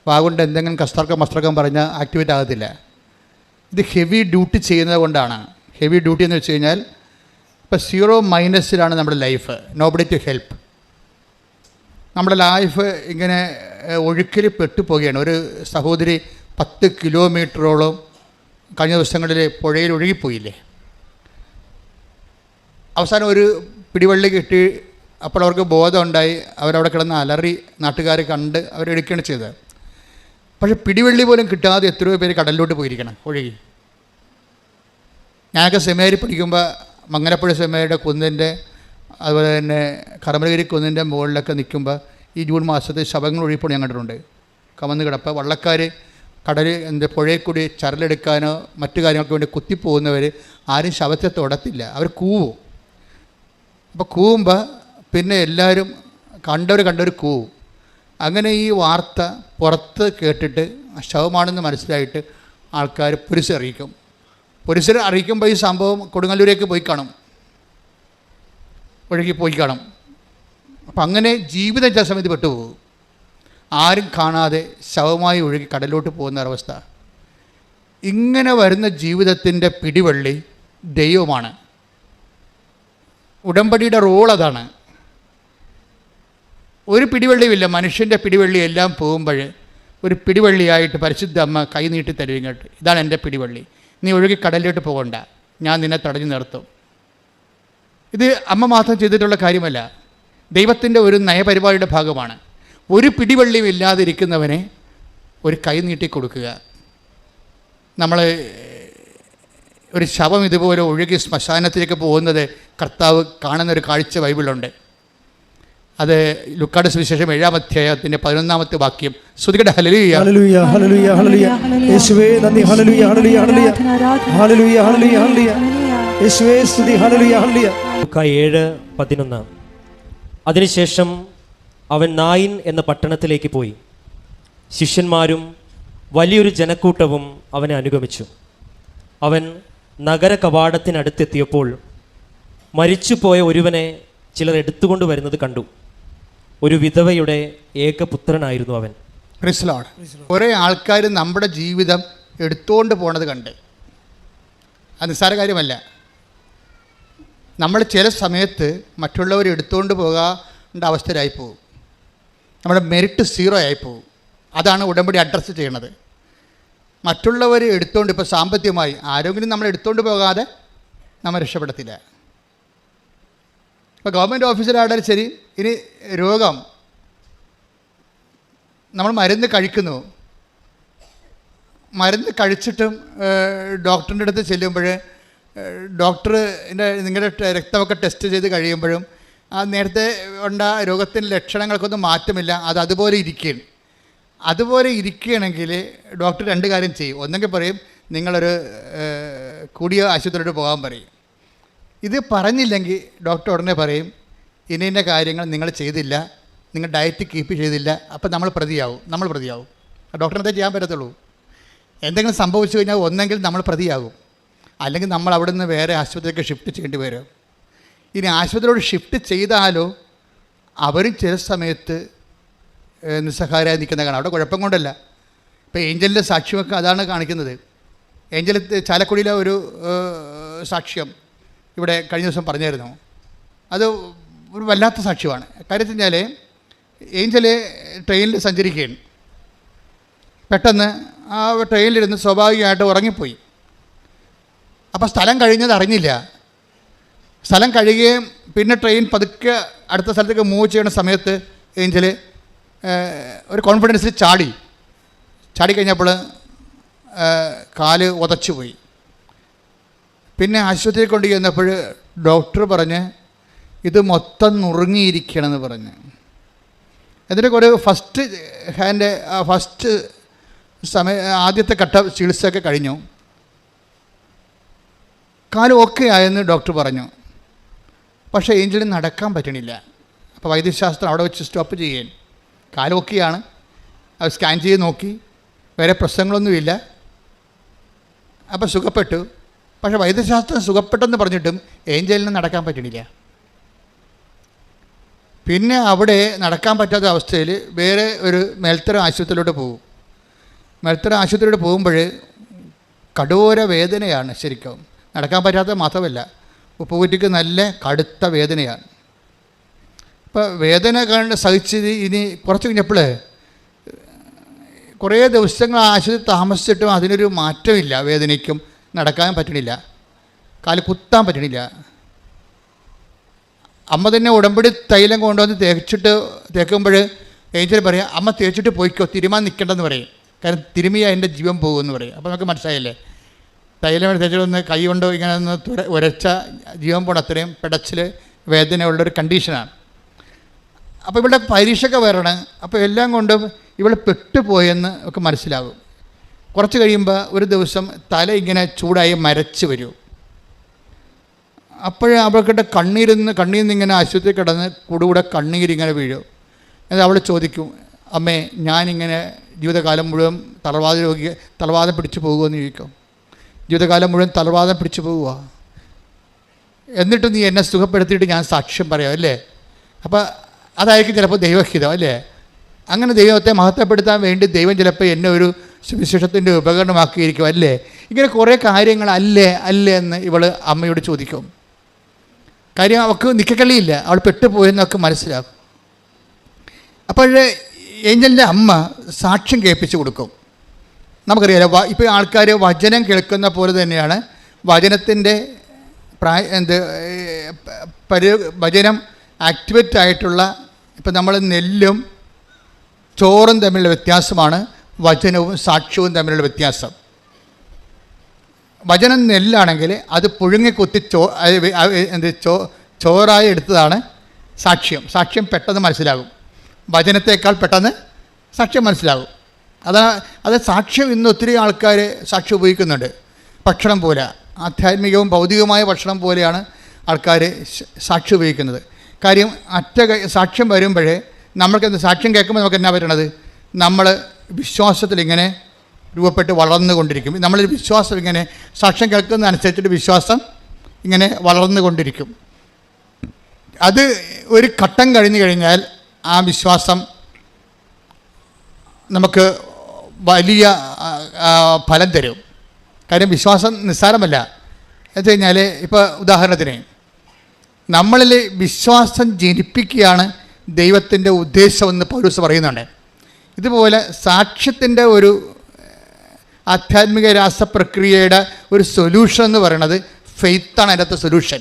വാഗുകൊണ്ട് എന്തെങ്കിലും മസ്ത്രക്കം പറഞ്ഞാൽ ആക്ടിവേറ്റ് ആകത്തില്ല. ഇത് ഹെവി ഡ്യൂട്ടി ചെയ്യുന്നത് കൊണ്ടാണ്. ഹെവി ഡ്യൂട്ടി എന്ന് വെച്ച് കഴിഞ്ഞാൽ ഇപ്പോൾ 0 മൈനസിലാണ് നമ്മുടെ ലൈഫ്. Nobody to help. നമ്മുടെ ലൈഫ് ഇങ്ങനെ ഒഴുക്കിൽ പെട്ടുപോവുകയാണ്. ഒരു സഹോദരി 10 കിലോമീറ്ററോളം കഴിഞ്ഞ ദിവസങ്ങളിൽ പുഴയിൽ ഒഴുകിപ്പോയില്ലേ. അവസാനം ഒരു പിടിവള്ളി കിട്ടി. അപ്പോൾ അവർക്ക് ബോധമുണ്ടായി. അവരവിടെ കിടന്ന് അലറി നാട്ടുകാർ കണ്ട് അവരെടുക്കുകയാണ് ചെയ്തത്. പക്ഷേ പിടിവള്ളി പോലും കിട്ടാതെ എത്രയോ പേര് കടലിലോട്ട് പോയിരിക്കണം ഒഴുകി. ഞാനൊക്കെ സെമിനാരി പഠിക്കുമ്പോൾ മങ്ങനപ്പുഴ സെമിനാരിയുടെ കുന്നിൻ്റെ അതുപോലെ തന്നെ കർമ്മലഗിരി കുന്നിൻ്റെ മുകളിലൊക്കെ നിൽക്കുമ്പോൾ ഈ ജൂൺ മാസത്തിൽ ശവങ്ങൾ ഒഴുകിപ്പോൾ ഞാൻ കണ്ടിട്ടുണ്ട്. കമന്ന് കിടപ്പ് വള്ളക്കാർ കടൽ പുഴയിൽ കൂടി ചരലെടുക്കാനോ മറ്റു കാര്യങ്ങൾക്ക് വേണ്ടി കുത്തിപ്പോകുന്നവർ ആരും ശവത്തെ തൊടത്തില്ല. അവർ കൂവും. അപ്പോൾ കൂവുമ്പോൾ പിന്നെ എല്ലാവരും കണ്ടവർ കൂവും. അങ്ങനെ ഈ വാർത്ത പുറത്ത് കേട്ടിട്ട് ശവമാണെന്ന് മനസ്സിലായിട്ട് ആൾക്കാർ പോലീസിനെ അറിയിക്കും. പോലീസിനെ അറിയിക്കുമ്പോൾ ഈ സംഭവം കൊടുങ്ങല്ലൂരേക്ക് പോയി കാണും, ഒഴുകി പോയി കാണും. അപ്പം അങ്ങനെ ജീവിതം ചില സമയത്ത് പെട്ടുപോകും. ആരും കാണാതെ ശവമായി ഒഴുകി കടലിലോട്ട് പോകുന്ന ഒരവസ്ഥ. ഇങ്ങനെ വരുന്ന ജീവിതത്തിൻ്റെ പിടിവള്ളി ദൈവമാണ്. ഉടമ്പടിയുടെ റോൾ അതാണ്. ഒരു പിടിവള്ളിയുമില്ല. മനുഷ്യൻ്റെ പിടിവള്ളി എല്ലാം പോകുമ്പോൾ ഒരു പിടിവള്ളിയായിട്ട് പരിശുദ്ധ അമ്മ കൈ നീട്ടി തരും ഇങ്ങോട്ട്. ഇതാണ് എൻ്റെ പിടിവള്ളി, നീ ഒഴുകി കടലിലോട്ട് പോകണ്ട, ഞാൻ നിന്നെ തടഞ്ഞു നിർത്തും. ഇത് അമ്മ മാത്രം ചെയ്തിട്ടുള്ള കാര്യമല്ല, ദൈവത്തിൻ്റെ ഒരു നയപരിപാടിയുടെ ഭാഗമാണ്. ഒരു പിടിവള്ളിയും ഇല്ലാതിരിക്കുന്നവനെ ഒരു കൈ നീട്ടി കൊടുക്കുക. നമ്മൾ ഒരു ശവം ഇതുപോലെ ഒഴുകി ശ്മശാനത്തിലേക്ക് പോകുന്നത് കർത്താവ് കാണുന്നൊരു കാഴ്ച ബൈബിളുണ്ട്. അത് ലുക്കായുടെ സുവിശേഷം 7-ാം അധ്യായത്തിൻ്റെ 11-ാമത്തെ വാക്യം. ശ്രുതികട്ടെ ഹല്ലേലൂയ ഹല്ലേലൂയ ഹല്ലേലൂയ ഹല്ലേലൂയ. യേശുവേ നന്ദി. ഹല്ലേലൂയ ഹല്ലേലൂയ ഹല്ലേലൂയ ഹല്ലേലൂയ ഹല്ലേലൂയ ഹല്ലേലൂയ. യേശുവേ സ്തുതി. ഹല്ലേലൂയ ഹല്ലേലൂയ. ലൂക്കാ 7:11. അതിനുശേഷം അവൻ നായിൻ എന്ന പട്ടണത്തിലേക്ക് പോയി. ശിഷ്യന്മാരും വലിയൊരു ജനക്കൂട്ടവും അവനെ അനുഗമിച്ചു. അവൻ നഗര കവാടത്തിനടുത്തെത്തിയപ്പോൾ മരിച്ചുപോയ ഒരുവനെ ചിലർ എടുത്തുകൊണ്ട് വരുന്നത് കണ്ടു. ഒരു വിധവയുടെ ഏകപുത്രനായിരുന്നു അവൻ. കുറേ ആൾക്കാർ നമ്മുടെ ജീവിതം എടുത്തുകൊണ്ട് പോണത് കണ്ട്. അത് നിസ്സാര കാര്യമല്ല. നമ്മൾ ചില സമയത്ത് മറ്റുള്ളവർ എടുത്തുകൊണ്ട് പോകേണ്ട അവസ്ഥയിലായിപ്പോവും. നമ്മുടെ മെറിറ്റ് 0 ആയിപ്പോവും. അതാണ് ഉടമ്പടി അഡ്രസ്സ് ചെയ്യണത്. മറ്റുള്ളവർ എടുത്തുകൊണ്ട്, ഇപ്പോൾ സാമ്പത്തികമായി ആരെങ്കിലും നമ്മൾ എടുത്തുകൊണ്ട് പോകാതെ നമ്മൾ രക്ഷപ്പെടത്തില്ല. ഇപ്പോൾ ഗവൺമെൻറ് ഓഫീസറായാലും ശരി, ഇനി രോഗം നമ്മൾ മരുന്ന് കഴിക്കുന്നു, മരുന്ന് കഴിച്ചിട്ടും ഡോക്ടറിൻ്റെ അടുത്ത് ചെല്ലുമ്പോൾ ഡോക്ടറിൻ്റെ നിങ്ങളുടെ രക്തമൊക്കെ ടെസ്റ്റ് ചെയ്ത് കഴിയുമ്പോഴും ആ നേരത്തെ ഉണ്ട രോഗത്തിൻ്റെ ലക്ഷണങ്ങൾക്കൊന്നും മാറ്റമില്ല, അത് അതുപോലെ ഇരിക്കുകയാണ്. അതുപോലെ ഇരിക്കുകയാണെങ്കിൽ ഡോക്ടർ 2 കാര്യം ചെയ്യും. ഒന്നെങ്കിൽ പറയും നിങ്ങളൊരു കൂടിയ ആശുപത്രിയിലോട്ട് പോകാൻ പറയും. ഇത് പറഞ്ഞില്ലെങ്കിൽ ഡോക്ടർ ഉടനെ പറയും ഇന്ന കാര്യങ്ങൾ നിങ്ങൾ ചെയ്തില്ല, നിങ്ങൾ ഡയറ്റ് കീപ്പ് ചെയ്തില്ല, അപ്പോൾ നമ്മൾ പ്രതിയാവും. ഡോക്ടറിനെ ചെയ്യാൻ പറ്റത്തുള്ളൂ. എന്തെങ്കിലും സംഭവിച്ചു കഴിഞ്ഞാൽ ഒന്നെങ്കിൽ നമ്മൾ പ്രതിയാകും, അല്ലെങ്കിൽ നമ്മൾ അവിടെ നിന്ന് വേറെ ആശുപത്രിക്ക് ഷിഫ്റ്റ് ചെയ്യേണ്ടി വരും. ഇനി ആശുപത്രിയോട് ഷിഫ്റ്റ് ചെയ്താലോ അവരും ചില സമയത്ത് നിസ്സഹായരായി നിൽക്കുന്ന കാണാം. അവിടെ കുഴപ്പം കൊണ്ടല്ല. ഇപ്പോൾ ഏഞ്ചലിൻ്റെ സാക്ഷ്യമൊക്കെ അതാണ് കാണിക്കുന്നത്. ഏഞ്ചൽ ചാലക്കുടിയിലെ ഒരു സാക്ഷ്യം ഇവിടെ കഴിഞ്ഞ ദിവസം പറഞ്ഞായിരുന്നു. അത് ഒരു വല്ലാത്ത സാക്ഷ്യമാണ്. കാര്യം വെച്ച് കഴിഞ്ഞാൽ ഏഞ്ചൽ ട്രെയിനിൽ സഞ്ചരിക്കുകയാണ്. പെട്ടെന്ന് ആ ട്രെയിനിലിരുന്ന് സ്വാഭാവികമായിട്ട് ഉറങ്ങിപ്പോയി. അപ്പോൾ സ്ഥലം കഴിഞ്ഞത് അറിഞ്ഞില്ല. സ്ഥലം കഴിയുകയും പിന്നെ ട്രെയിൻ പതുക്കെ അടുത്ത സ്ഥലത്തേക്ക് മൂവ് ചെയ്യുന്ന സമയത്ത് ഏഞ്ചൽ ഒരു കോൺഫിഡൻസിൽ ചാടിക്കഴിഞ്ഞപ്പോൾ കാല് ഉതച്ചുപോയി. പിന്നെ ആശുപത്രിയിൽ കൊണ്ട് ചെന്നപ്പോൾ ഡോക്ടർ പറഞ്ഞ് ഇത് മൊത്തം നുറുങ്ങിയിരിക്കണമെന്ന് പറഞ്ഞ്. എന്നിട്ട് ഒരു ഫസ്റ്റ് ആദ്യത്തെ ഘട്ട ചികിത്സയൊക്കെ കഴിഞ്ഞു. കാല് ഓക്കെ ആയെന്ന് ഡോക്ടർ പറഞ്ഞു. പക്ഷേ ഏഞ്ചലിന് നടക്കാൻ പറ്റണില്ല. അപ്പോൾ വൈദ്യശാസ്ത്രം അവിടെ വെച്ച് സ്റ്റോപ്പ് ചെയ്യാൻ. കാല് ഓക്കെയാണ്, അത് സ്കാൻ ചെയ്ത് നോക്കി, വേറെ പ്രശ്നങ്ങളൊന്നുമില്ല. അപ്പോൾ സുഖപ്പെട്ടു. പക്ഷേ വൈദ്യശാസ്ത്രം സുഖപ്പെട്ടെന്ന് പറഞ്ഞിട്ടും ഏഞ്ചലിന് നടക്കാൻ പറ്റണില്ല. പിന്നെ അവിടെ നടക്കാൻ പറ്റാത്ത അവസ്ഥയിൽ വേറെ ഒരു മേൽത്തരം ആശുപത്രിയിലോട്ട് പോകും. മേൽത്തരം ആശുപത്രിയിലോട്ട് പോകുമ്പോൾ കടോര വേദനയാണ്. ശരിക്കും നടക്കാൻ പറ്റാത്ത മാത്രമല്ല, ഉപ്പുകുറ്റിക്ക് നല്ല കടുത്ത വേദനയാണ്. ഇപ്പോൾ വേദന സഹിച്ച് ഇനി കുറച്ച് കഴിഞ്ഞപ്പോൾ കുറേ ദിവസങ്ങൾ ആശുപത്രി താമസിച്ചിട്ടും അതിനൊരു മാറ്റമില്ല. വേദനയ്ക്കും നടക്കാൻ പറ്റണില്ല, കാല് കുത്താൻ പറ്റണില്ല. അമ്മ തന്നെ ഉടമ്പടി തൈലം കൊണ്ടുവന്ന് തേക്കുമ്പോൾ ഏഞ്ചൽ പറയാം, അമ്മ തേച്ചിട്ട് പോയിക്കോ, തിരുമാൻ നിൽക്കേണ്ടെന്ന് പറയും. കാരണം തിരുമിയാ എൻ്റെ ജീവൻ പോകുമെന്ന് പറയും. അപ്പോൾ നമുക്ക് മനസ്സിലായില്ലേ, തൈലം തേച്ചിട്ടൊന്ന് കൈ കൊണ്ട് ഇങ്ങനെ ഒന്ന് ഉരച്ച ജീവൻ പോകണം. അത്രയും പിടച്ചിൽ വേദനയുള്ളൊരു കണ്ടീഷനാണ്. അപ്പോൾ ഇവിടെ പരീക്ഷയൊക്കെ വരണം. അപ്പോൾ എല്ലാം കൊണ്ടും ഇവൾ പെട്ടുപോയെന്ന് ഒക്കെ മനസ്സിലാകും. കുറച്ച് കഴിയുമ്പോൾ ഒരു ദിവസം തല ഇങ്ങനെ ചൂടായി മരച്ച് വരും. അപ്പോഴേ അവൾക്കിട്ട് കണ്ണീരിൽ നിന്ന് ഇങ്ങനെ ആശുപത്രി കിടന്ന് കൂടെ കണ്ണീരിങ്ങനെ വീഴും. എന്നിട്ട് അവൾ ചോദിക്കും, അമ്മേ ഞാനിങ്ങനെ ജീവിതകാലം മുഴുവൻ തളർവാദം പിടിച്ചു പോകുമെന്ന് ചോദിക്കും. ജീവിതകാലം മുഴുവൻ തളർവാദം പിടിച്ചു പോകുക, എന്നിട്ട് നീ എന്നെ സുഖപ്പെടുത്തിയിട്ട് ഞാൻ സാക്ഷ്യം പറയാം അല്ലേ? അപ്പോൾ അതായിരിക്കും ചിലപ്പോൾ ദൈവഹിതം അല്ലേ? അങ്ങനെ ദൈവത്തെ മഹത്വപ്പെടുത്താൻ വേണ്ടി ദൈവം ചിലപ്പോൾ എന്നെ ഒരു സുവിശേഷത്തിൻ്റെ ഉപകരണമാക്കിയിരിക്കും അല്ലേ? ഇങ്ങനെ കുറേ കാര്യങ്ങൾ അല്ലേ എന്ന് ഇവൾ അമ്മയോട് ചോദിക്കും. കാര്യം അവൾക്ക് നിൽക്കക്കളിയില്ല, അവൾ പെട്ടുപോയെന്നൊക്കെ മനസ്സിലാക്കും. അപ്പോൾ ഏഞ്ചലിൻ്റെ അമ്മ സാക്ഷ്യം കേൾപ്പിച്ച് കൊടുക്കും. നമുക്കറിയാലോ, ഇപ്പോൾ ആൾക്കാർ വചനം കേൾക്കുന്ന പോലെ തന്നെയാണ് വചനത്തിൻ്റെ വചനം ആക്ടിവേറ്റ് ആയിട്ടുള്ള, ഇപ്പം നമ്മൾ നെല്ലും ചോറും തമ്മിലുള്ള വ്യത്യാസമാണ് വചനവും സാക്ഷ്യവും തമ്മിലുള്ള വ്യത്യാസം. വചനം നെല്ലാണെങ്കിൽ അത് പുഴുങ്ങിക്കുത്തി ചോറായി എടുത്തതാണ് സാക്ഷ്യം. സാക്ഷ്യം പെട്ടെന്ന് മനസ്സിലാകും, വചനത്തേക്കാൾ പെട്ടെന്ന് സാക്ഷ്യം മനസ്സിലാകും. അത് സാക്ഷ്യം ഇന്ന് ഒത്തിരി ആൾക്കാർ സാക്ഷ്യം ഉപയോഗിക്കുന്നുണ്ട്. ഭക്ഷണം പോലെ, ആധ്യാത്മികവും ഭൗതികവുമായ ഭക്ഷണം പോലെയാണ് ആൾക്കാർ സാക്ഷ്യം ഉപയോഗിക്കുന്നത്. കാര്യം സാക്ഷ്യം വരുമ്പോഴേ നമ്മൾക്ക് സാക്ഷ്യം കേൾക്കുമ്പോൾ നമുക്ക് എന്നാ പറ്റണത്, നമ്മൾ വിശ്വാസത്തിൽ ഇങ്ങനെ രൂപപ്പെട്ട് വളർന്നുകൊണ്ടിരിക്കും. നമ്മളൊരു വിശ്വാസം ഇങ്ങനെ സാക്ഷ്യം കേൾക്കുന്നതനുസരിച്ചിട്ട് വിശ്വാസം ഇങ്ങനെ വളർന്നുകൊണ്ടിരിക്കും. അത് ഒരു ഘട്ടം കഴിഞ്ഞു കഴിഞ്ഞാൽ ആ വിശ്വാസം നമുക്ക് വലിയ ഫലം തരും. കാര്യം വിശ്വാസം നിസ്സാരമല്ല. എന്ന് വെച്ച് കഴിഞ്ഞാൽ ഇപ്പോൾ ഉദാഹരണത്തിന് നമ്മളിൽ വിശ്വാസം ജനിപ്പിക്കുകയാണ് ദൈവത്തിൻ്റെ ഉദ്ദേശമെന്ന് പൗലോസ് പറയുന്നുണ്ട്. ഇതുപോലെ സാക്ഷ്യത്തിൻ്റെ ഒരു ആധ്യാത്മിക രാസപ്രക്രിയയുടെ ഒരു സൊല്യൂഷൻ എന്ന് പറയുന്നത് ഫെയ്ത്താണ്. അതിനകത്ത് സൊല്യൂഷൻ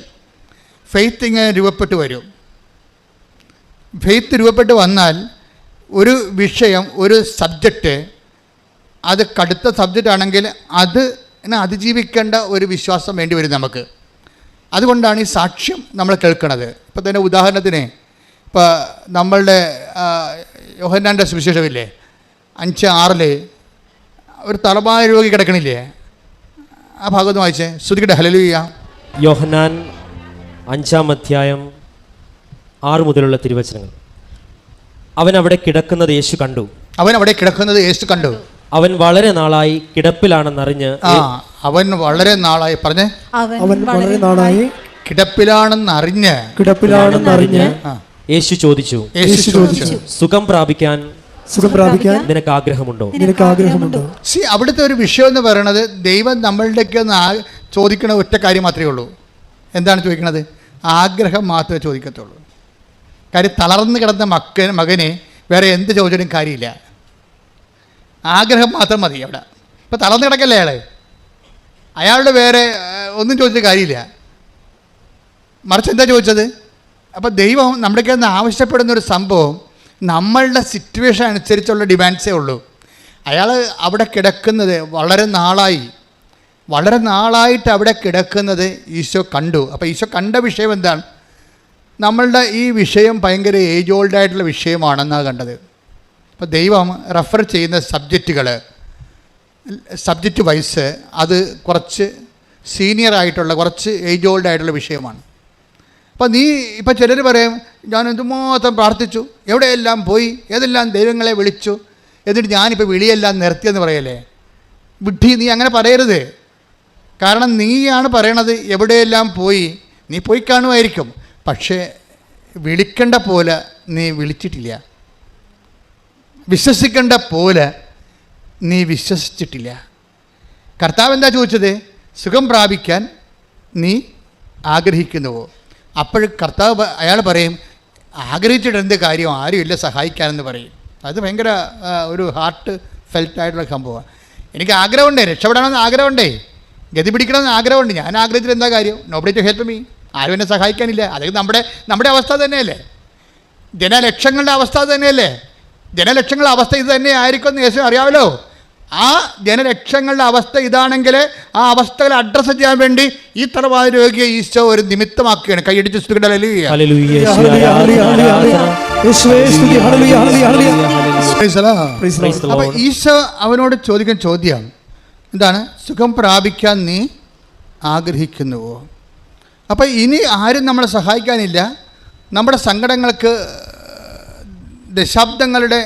ഫെയ്ത്ത് ഇങ്ങനെ രൂപപ്പെട്ട് വരും. ഫെയ്ത്ത് രൂപപ്പെട്ട് വന്നാൽ ഒരു വിഷയം, ഒരു സബ്ജക്റ്റ്, അത് കടുത്ത സബ്ജക്റ്റ് ആണെങ്കിൽ അതിനെ അതിജീവിക്കേണ്ട ഒരു വിശ്വാസം വേണ്ടി വരും നമുക്ക്. അതുകൊണ്ടാണ് ഈ സാക്ഷ്യം നമ്മൾ കേൾക്കുന്നത്. ഇപ്പോൾ തന്നെ ഉദാഹരണത്തിന് ഇപ്പോൾ നമ്മളുടെ യോഹന്നാൻ്റെ സുവിശേഷമില്ലേ 5:6 ഒരു തലവാദ രോഗി കിടക്കണില്ലേ, ആ ഭാഗത്ത് വായിച്ചേ, ശ്രുതിക്കട്ടെ ഹല്ലേലൂയ. യോഹന്നാൻ 5-6 മുതലുള്ള തിരുവചനങ്ങൾ. അവൻ അവിടെ കിടക്കുന്നത് യേശു കണ്ടു. അവൻ വളരെ നാളായി കിടപ്പിലാണെന്നറിഞ്ഞ് അവൻ വളരെ നാളായി പറഞ്ഞേ അവൻ വളരെ നാളായി കിടപ്പിലാണെന്നറിഞ്ഞ് യേശു ചോദിച്ചു, സുഖം പ്രാപിക്കാൻ നിനക്ക് ആഗ്രഹമുണ്ടോ? അവിടുത്തെ ഒരു വിഷയം എന്ന് പറയുന്നത്, ദൈവം നമ്മളുടെയൊക്കെ ഒന്ന് ചോദിക്കണ ഒറ്റ കാര്യം മാത്രമേ ഉള്ളൂ. എന്താണ് ചോദിക്കണത്? ആഗ്രഹം മാത്രമേ ചോദിക്കത്തുള്ളൂ. കാര്യം തളർന്നു കിടന്ന മകനെ വേറെ എന്ത് ചോദിച്ചാലും കാര്യമില്ല, ആഗ്രഹം മാത്രം മതി. അവിടെ ഇപ്പം തളർന്നു കിടക്കല്ലേ അയാളുടെ വേറെ ഒന്നും ചോദിച്ചിട്ട് കാര്യമില്ല. മറിച്ച് എന്താ ചോദിച്ചത്? അപ്പോൾ ദൈവം നമ്മുടെയൊക്കെ ആവശ്യപ്പെടുന്നൊരു സംഭവം നമ്മളുടെ സിറ്റുവേഷൻ അനുസരിച്ചുള്ള ഡിമാൻഡ്സേ ഉള്ളൂ. അയാൾ അവിടെ കിടക്കുന്നത് വളരെ നാളായിട്ട് അവിടെ കിടക്കുന്നത് ഈശോ കണ്ടു. അപ്പോൾ ഈശോ കണ്ട വിഷയം എന്താണ്? നമ്മളുടെ ഈ വിഷയം ഭയങ്കര ഏജ് ഓൾഡായിട്ടുള്ള വിഷയമാണെന്നാണ് കണ്ടത്. അപ്പോൾ ദൈവം റെഫർ ചെയ്യുന്ന സബ്ജക്റ്റ് വൈസ് അത് കുറച്ച് സീനിയറായിട്ടുള്ള, കുറച്ച് ഏജ് ഓൾഡായിട്ടുള്ള വിഷയമാണ്. അപ്പോൾ ഇപ്പം ചിലർ പറയും, ഞാൻ എന്തുമാത്രം പ്രാർത്ഥിച്ചു, എവിടെയെല്ലാം പോയി, ഏതെല്ലാം ദൈവങ്ങളെ വിളിച്ചു, എന്നിട്ട് ഞാനിപ്പോൾ വിളിയെല്ലാം നിർത്തിയെന്ന് പറയല്ലേ. വിഡ്ഢി, നീ അങ്ങനെ പറയരുത്. കാരണം നീയാണ് പറയണത് എവിടെയെല്ലാം പോയി. നീ പോയി കാണുമായിരിക്കും, പക്ഷേ വിളിക്കേണ്ട പോലെ നീ വിളിച്ചിട്ടില്ല, വിശ്വസിക്കേണ്ട പോലെ നീ വിശ്വസിച്ചിട്ടില്ല. കർത്താവ് എന്താ ചോദിച്ചത്? സുഖം പ്രാപിക്കാൻ നീ ആഗ്രഹിക്കുന്നുവോ? അപ്പോൾ കർത്താവ് അയാൾ പറയും, ആഗ്രഹിച്ചിട്ട് എന്ത് കാര്യം, ആരുമില്ല സഹായിക്കാനെന്ന് പറയും. അത് ഭയങ്കര ഒരു ഹാർട്ട് ഫെൽറ്റായിട്ടുള്ള സംഭവമാണ്. എനിക്ക് ആഗ്രഹമുണ്ടേ, രക്ഷപ്പെടണമെന്ന് ആഗ്രഹമുണ്ടേ, ഗതി പിടിക്കണമെന്ന് ആഗ്രഹമുണ്ട്. ഞാൻ ആഗ്രഹിച്ചിട്ട് എന്താ കാര്യം? Nobody to help me. ആരും എന്നെ സഹായിക്കാനില്ല. അതായത് നമ്മുടെ അവസ്ഥ തന്നെയല്ലേ, ജനലക്ഷങ്ങളുടെ അവസ്ഥ തന്നെയല്ലേ. ജനലക്ഷങ്ങളുടെ അവസ്ഥ ഇത് തന്നെ ആയിരിക്കും എന്ന് യേശു അറിയാമല്ലോ. ആ ജനലക്ഷങ്ങളുടെ അവസ്ഥ ഇതാണെങ്കിൽ ആ അവസ്ഥകളെ അഡ്രസ്സ് ചെയ്യാൻ വേണ്ടി ഈ തലവാദ രോഗിയെ ഈശോ ഒരു നിമിത്തമാക്കുകയാണ്. കൈയടിച്ച് അപ്പൊ ഈശോ അവനോട് ചോദിക്കുന്ന ചോദ്യം എന്താണ്? സുഖം പ്രാപിക്കാൻ നീ ആഗ്രഹിക്കുന്നുവോ? അപ്പം ഇനി ആരും നമ്മളെ സഹായിക്കാനില്ല. നമ്മുടെ സങ്കടങ്ങൾക്ക് ദശാബ്ദങ്ങളുടെ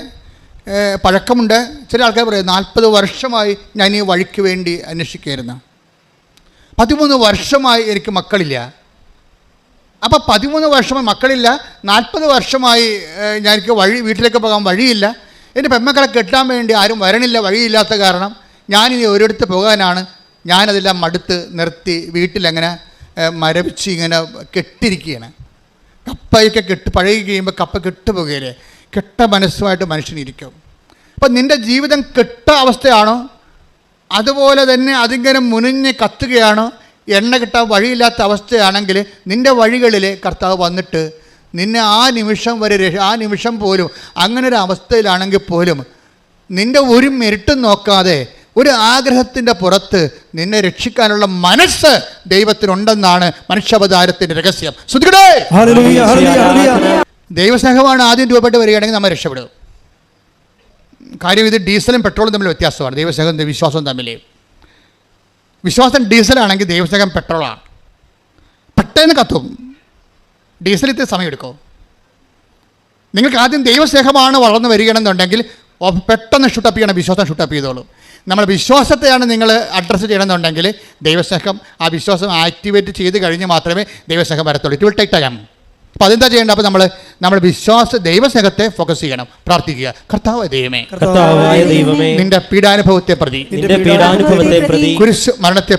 പഴക്കമുണ്ട്. ചില ആൾക്കാർ പറയും 40 വർഷമായി ഞാൻ ഈ വഴിക്ക് വേണ്ടി അന്വേഷിക്കുകയായിരുന്നു, 13 വർഷമായി എനിക്ക് മക്കളില്ല. അപ്പോൾ 13 വർഷമായി മക്കളില്ല, 40 വർഷമായി എനിക്ക് വീട്ടിലേക്ക് പോകാൻ വഴിയില്ല, എൻ്റെ പെമ്മക്കളെ കെട്ടാൻ വേണ്ടി ആരും വരണില്ല, വഴിയില്ലാത്ത കാരണം ഞാനിനി ഒരിടത്ത് പോകാനാണ്. ഞാനതെല്ലാം മടുത്ത് നിർത്തി വീട്ടിലങ്ങനെ മരവിച്ച് ഇങ്ങനെ കെട്ടിരിക്കുകയാണ്. കപ്പയൊക്കെ പഴകി കഴിയുമ്പോൾ കപ്പ കെട്ടുപോകുകയില്ലേ, കെട്ട മനസ്സുമായിട്ട് മനുഷ്യനിരിക്കും. അപ്പം നിൻ്റെ ജീവിതം കെട്ട അവസ്ഥയാണോ, അതുപോലെ തന്നെ അതിങ്ങനെ മുനിഞ്ഞ് കത്തുകയാണോ, എണ്ണ കിട്ടാൻ വഴിയില്ലാത്ത അവസ്ഥയാണെങ്കിൽ നിൻ്റെ വഴികളിൽ കർത്താവ് വന്നിട്ട് നിന്നെ ആ നിമിഷം പോലും അങ്ങനെ ഒരു അവസ്ഥയിലാണെങ്കിൽ പോലും നിൻ്റെ ഒരു മെരിട്ടും നോക്കാതെ ഒരു ആഗ്രഹത്തിൻ്റെ പുറത്ത് നിന്നെ രക്ഷിക്കാനുള്ള മനസ്സ് ദൈവത്തിനുണ്ടെന്നാണ് മനുഷ്യാവതാരത്തിൻ്റെ രഹസ്യം. ദൈവസ്നേഹമാണ് ആദ്യം രൂപപ്പെട്ട് വരികയാണെങ്കിൽ നമ്മൾ രക്ഷപ്പെടും. കാര്യം ഇത് ഡീസലും പെട്രോളും തമ്മിൽ വ്യത്യാസമാണ്. ദൈവസ്നേഹം വിശ്വാസവും തമ്മിൽ. വിശ്വാസം ഡീസലാണെങ്കിൽ ദൈവസ്നേഹം പെട്രോളാണ്. പെട്ടെന്ന് കത്തും. ഡീസൽ ഇത്തിരി സമയമെടുക്കും. നിങ്ങൾക്ക് ആദ്യം ദൈവസ്നേഹമാണ് വളർന്നു വരികയാണെന്നുണ്ടെങ്കിൽ പെട്ടെന്ന് ഷൂട്ടപ്പ് ചെയ്യണം, വിശ്വാസം ഷൂട്ടപ്പ് ചെയ്തോളൂ. നമ്മുടെ വിശ്വാസത്തെയാണ് നിങ്ങൾ അഡ്രസ്സ് ചെയ്യണമെന്നുണ്ടെങ്കിൽ ദൈവസ്നേഹം ആ വിശ്വാസം ആക്ടിവേറ്റ് ചെയ്ത് കഴിഞ്ഞ് മാത്രമേ ദൈവസ്നേഹം വരത്തുള്ളൂ. It will take time. അപ്പോൾ അതെന്താ ചെയ്യേണ്ടത്? അപ്പോൾ നമ്മൾ ദൈവസ്നേഹത്തെ ഫോക്കസ് ചെയ്യണം, പ്രാർത്ഥിക്കുക. കർത്താവായ ദൈവമേ, നിന്റെ പീഡാനുഭവത്തെ പ്രതി, കുരിശ് മരണത്തെ